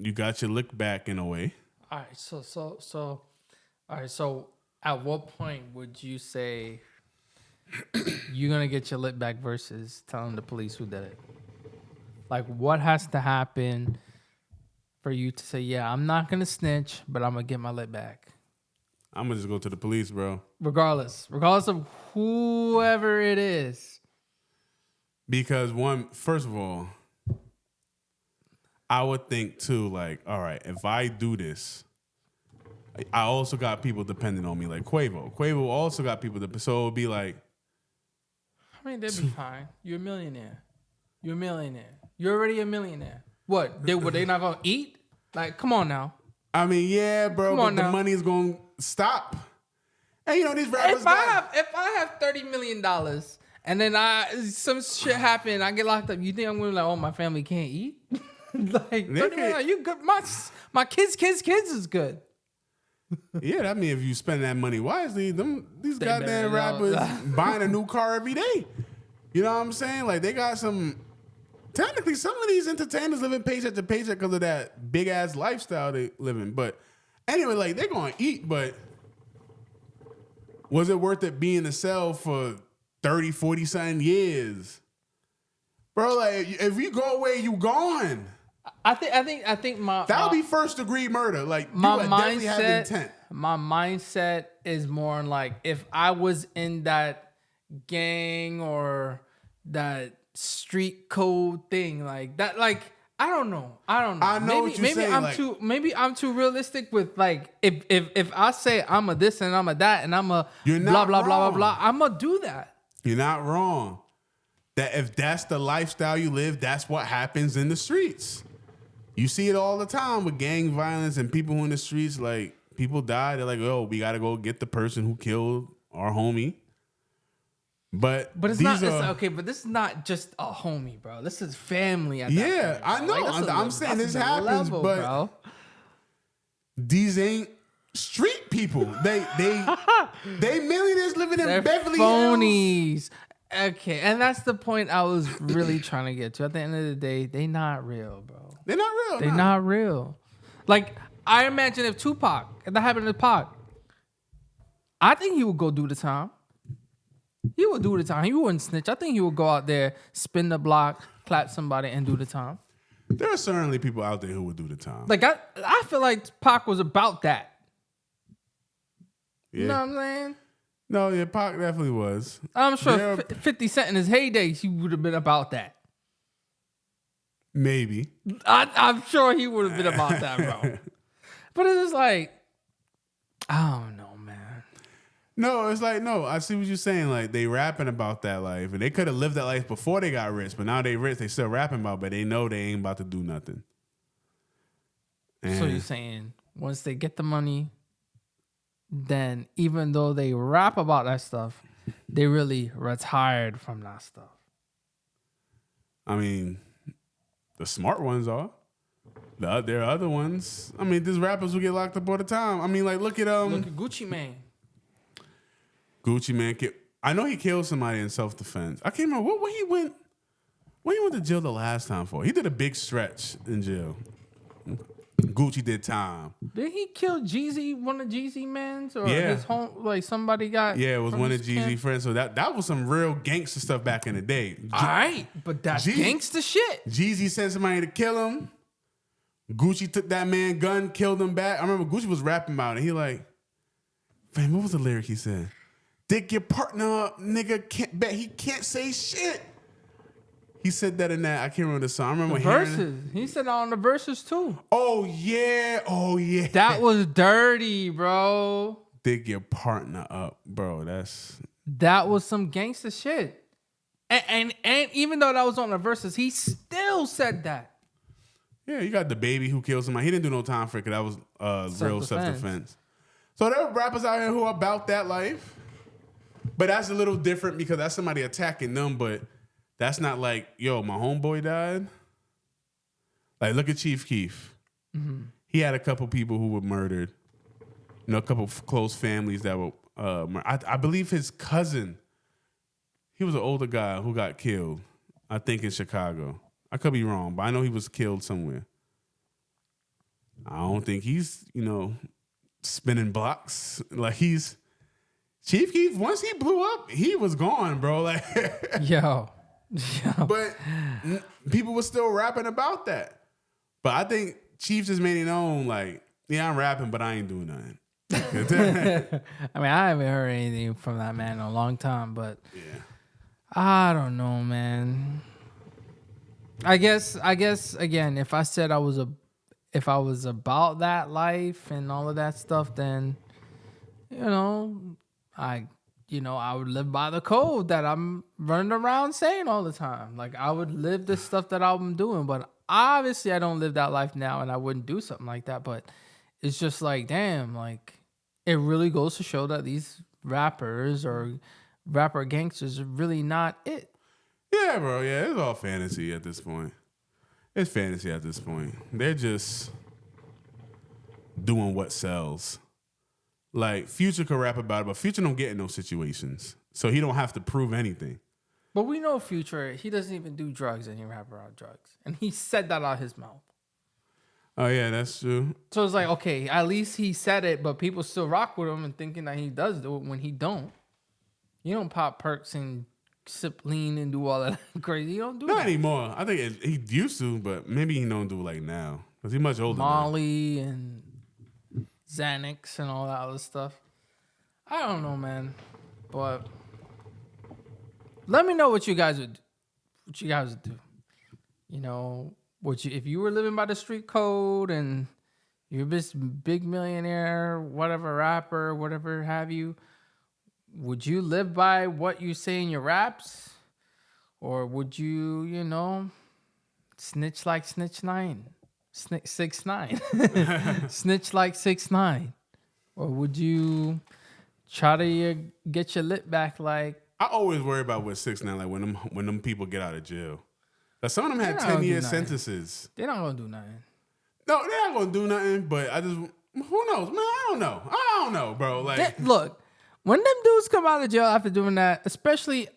you got your lick back in a way. All right, so at what point would you say you're gonna get your lick back versus telling the police who did it? Like, what has to happen for you to say, yeah, I'm not gonna snitch, but I'm gonna get my lick back? I'm gonna just go to the police, bro. Regardless of whoever it is. Because first of all, I would think too, like, all right, if I do this, I also got people depending on me, like Quavo. Quavo also got people so it would be like, I mean, they'd be fine. You're a millionaire. You're already a millionaire. What? Were they not gonna eat? Like, come on now. I mean, yeah, bro, but the money is gonna stop. And you know these rappers. If I have $30 million and then some shit happen, I get locked up. You think I'm gonna be like, oh, my family can't eat? Like, $30 million, you good? My kids is good. Yeah, I mean, if you spend that money wisely, these goddamn rappers buying a new car every day. You know what I'm saying? Like, they got some. Technically, some of these entertainers living paycheck to paycheck because of that big ass lifestyle they living. But anyway, like, they're gonna eat. But was it worth it being a cell for 30, 40 something years, bro? Like, if you go away, you gone. I think that would be first degree murder. Like, my you definitely have intent. My mindset is more on, like, if I was in that gang or that street code thing, like that, like, I don't know. I know what you're saying. Maybe I'm too realistic with, like, if I say I'm a this and I'm a that and I'm a blah blah blah blah, I'm gonna do that. You're not wrong. That if that's the lifestyle you live, that's what happens in the streets. You see it all the time with gang violence and people who in the streets, like, people die. They're like, oh, we got to go get the person who killed our homie. But it's okay. But this is not just a homie, bro. This is family. I know. Like, I'm saying this happens, but bro, these ain't street people. They millionaires living in Beverly Hills. Okay, and that's the point I was really trying to get to. At the end of the day, they not real, bro. They're not real. They're not real. Like, I imagine if that happened to Pac, I think he would go do the time. He would do the time. He wouldn't snitch. I think he would go out there, spin the block, clap somebody, and do the time. There are certainly people out there who would do the time. Like, I feel like Pac was about that. Yeah. You know what I'm saying? No, yeah, Pac definitely was. I'm sure 50 Cent in his heyday, he would have been about that. Maybe. I'm sure he would have been about that, bro. But it's just like, I don't know, man. No, it's like, no, I see what you're saying. Like, they rapping about that life. And they could have lived that life before they got rich. But now they rich, they still rapping about it. But they know they ain't about to do nothing. And So you're saying once they get the money, then even though they rap about that stuff, they really retired from that stuff. I mean, the smart ones are. There are other ones. I mean, there's rappers who get locked up all the time. I mean, like, look at Gucci Mane. Gucci Mane. I know he killed somebody in self-defense. I can't remember what he went to jail the last time for. He did a big stretch in jail. Gucci did time. Did he kill Jeezy, one of Jeezy mans, or Yeah. his home? Like somebody got? Yeah, it was one of his Jeezy camp? friends. So that was some real gangster stuff back in the day. All right, but that's gangster shit. Jeezy sent somebody to kill him. Gucci took that man gun, killed him back. I remember Gucci was rapping about it. He like, man, what was the lyric he said? Dick your partner up, nigga. He can't say shit. He said that in that. I can't remember the song. I remember Verses. He said on the verses too. Oh yeah. That was dirty, bro. Dig your partner up, bro. That was some gangster shit. And even though that was on the verses, he still said that. Yeah, you got the baby who killed somebody. He didn't do no time for it because that was real self-defense. So there are rappers out here who are about that life. But that's a little different because that's somebody attacking them, but that's not like, yo, my homeboy died. Like, look at Chief Keef. Mm-hmm. He had a couple people who were murdered. You know, a couple close families that were I believe his cousin, he was an older guy who got killed, I think in Chicago. I could be wrong, but I know he was killed somewhere. I don't think he's, spinning blocks. Like, Chief Keef, once he blew up, he was gone, bro. Like, Yo. But people were still rapping about that. But I think Chief just made it known, like, yeah, I'm rapping, but I ain't doing nothing. I mean, I haven't heard anything from that man in a long time, but Yeah. I don't know, man. I guess again, if I said I was about that life and all of that stuff, then I would live by the code that I'm running around saying all the time. Like, I would live the stuff that I'm doing, but obviously I don't live that life now, and I wouldn't do something like that. But it's just like, damn, like, it really goes to show that these rappers or rapper gangsters are really not it. Yeah, bro. Yeah, it's all fantasy at this point. It's fantasy at this point. They're just doing what sells. Like, Future could rap about it, but Future don't get in those situations. So he don't have to prove anything. But we know Future, he doesn't even do drugs and he rap about drugs. And he said that out of his mouth. Oh, yeah, that's true. So it's like, okay, at least he said it, but people still rock with him and thinking that he does do it when he don't. You don't pop perks and sip lean and do all that crazy. You don't do Not that. anymore. I think he used to, but maybe he don't do it like now. Because he's much older now. Molly and Xanax and all that other stuff. I don't know, man. But let me know what you guys would do. If you were living by the street code and you're this big millionaire, whatever rapper, whatever have you, would you live by what you say in your raps? Or would you, snitch like Snitch 9? 6ix9ine. Snitch like 6ix9ine. Or would you try to get your lip back like... I always worry about what 6ix9ine, like when them people get out of jail. Like, some of them had They're not 10-year gonna do nothing. sentences. They're not going to do nothing. No, they're not going to do nothing, but who knows? Man, I don't know, bro. Like, Look, when them dudes come out of jail after doing that, especially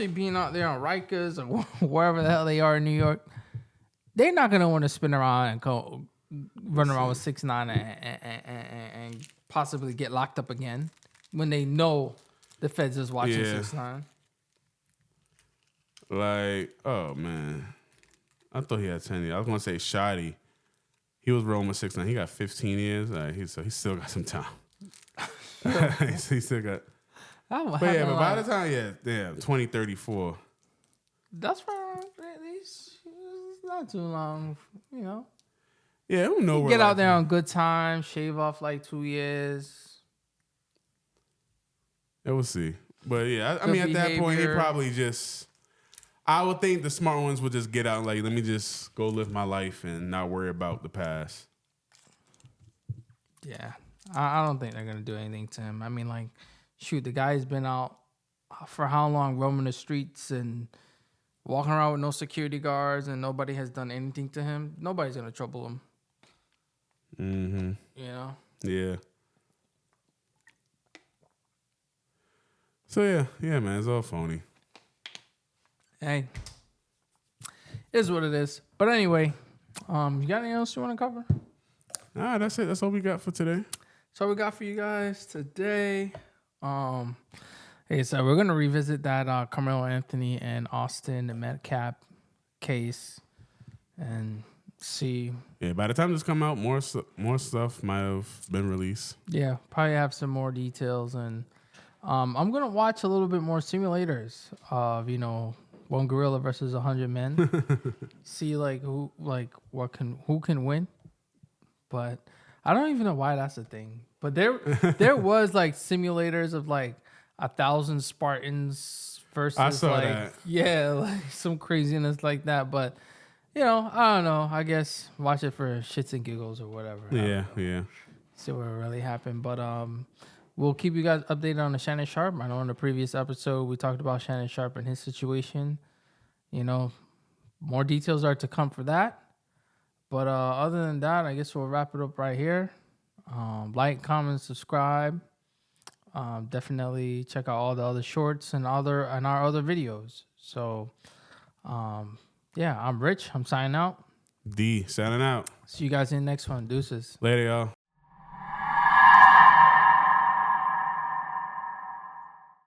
being out there on Rikers or wherever the hell they are in New York, they're not going to want to spin around and go run around with 6ix9ine and possibly get locked up again when they know the feds is watching 6ix9ine. Like, oh, man. I thought he had 10 years. I was going to say Shotty. He was rolling with 6ix9ine. He got 15 years. He still got some time. He still got... But by the time, 2034. That's fine. It's not too long, Yeah, who knows? Get out there on good time, shave off like 2 years. Yeah, we'll see. But yeah, I mean, at that point, he probably just. I would think the smart ones would just get out and like, let me just go live my life and not worry about the past. Yeah, I don't think they're gonna do anything to him. I mean, like, shoot, the guy's been out for how long, roaming the streets and walking around with no security guards, and nobody has done anything to him. Nobody's gonna trouble him. Mm-hmm. You know? Yeah. So yeah, man, it's all phony. Hey, it is what it is. But anyway, you got anything else you want to cover? Nah, that's it. That's all we got for today. That's all we got for you guys today. Hey, so we're gonna revisit that Carmelo Anthony and Austin Metcalf case and see. Yeah, by the time this come out, more stuff might have been released. Yeah, probably have some more details, and I'm gonna watch a little bit more simulators of one gorilla versus 100 men. See who can win. But I don't even know why that's a thing. But there was like simulators of like 1,000 Spartans versus I saw that. Yeah, like some craziness like that. But I don't know. I guess watch it for shits and giggles or whatever. Yeah. See what really happened. But we'll keep you guys updated on the Shannon Sharpe. I know in the previous episode we talked about Shannon Sharpe and his situation. More details are to come for that. But other than that, I guess we'll wrap it up right here. Like, comment, subscribe. Definitely check out all the other shorts and our other videos. So, I'm Rich. I'm signing out. D signing out. See you guys in the next one. Deuces. Later, y'all.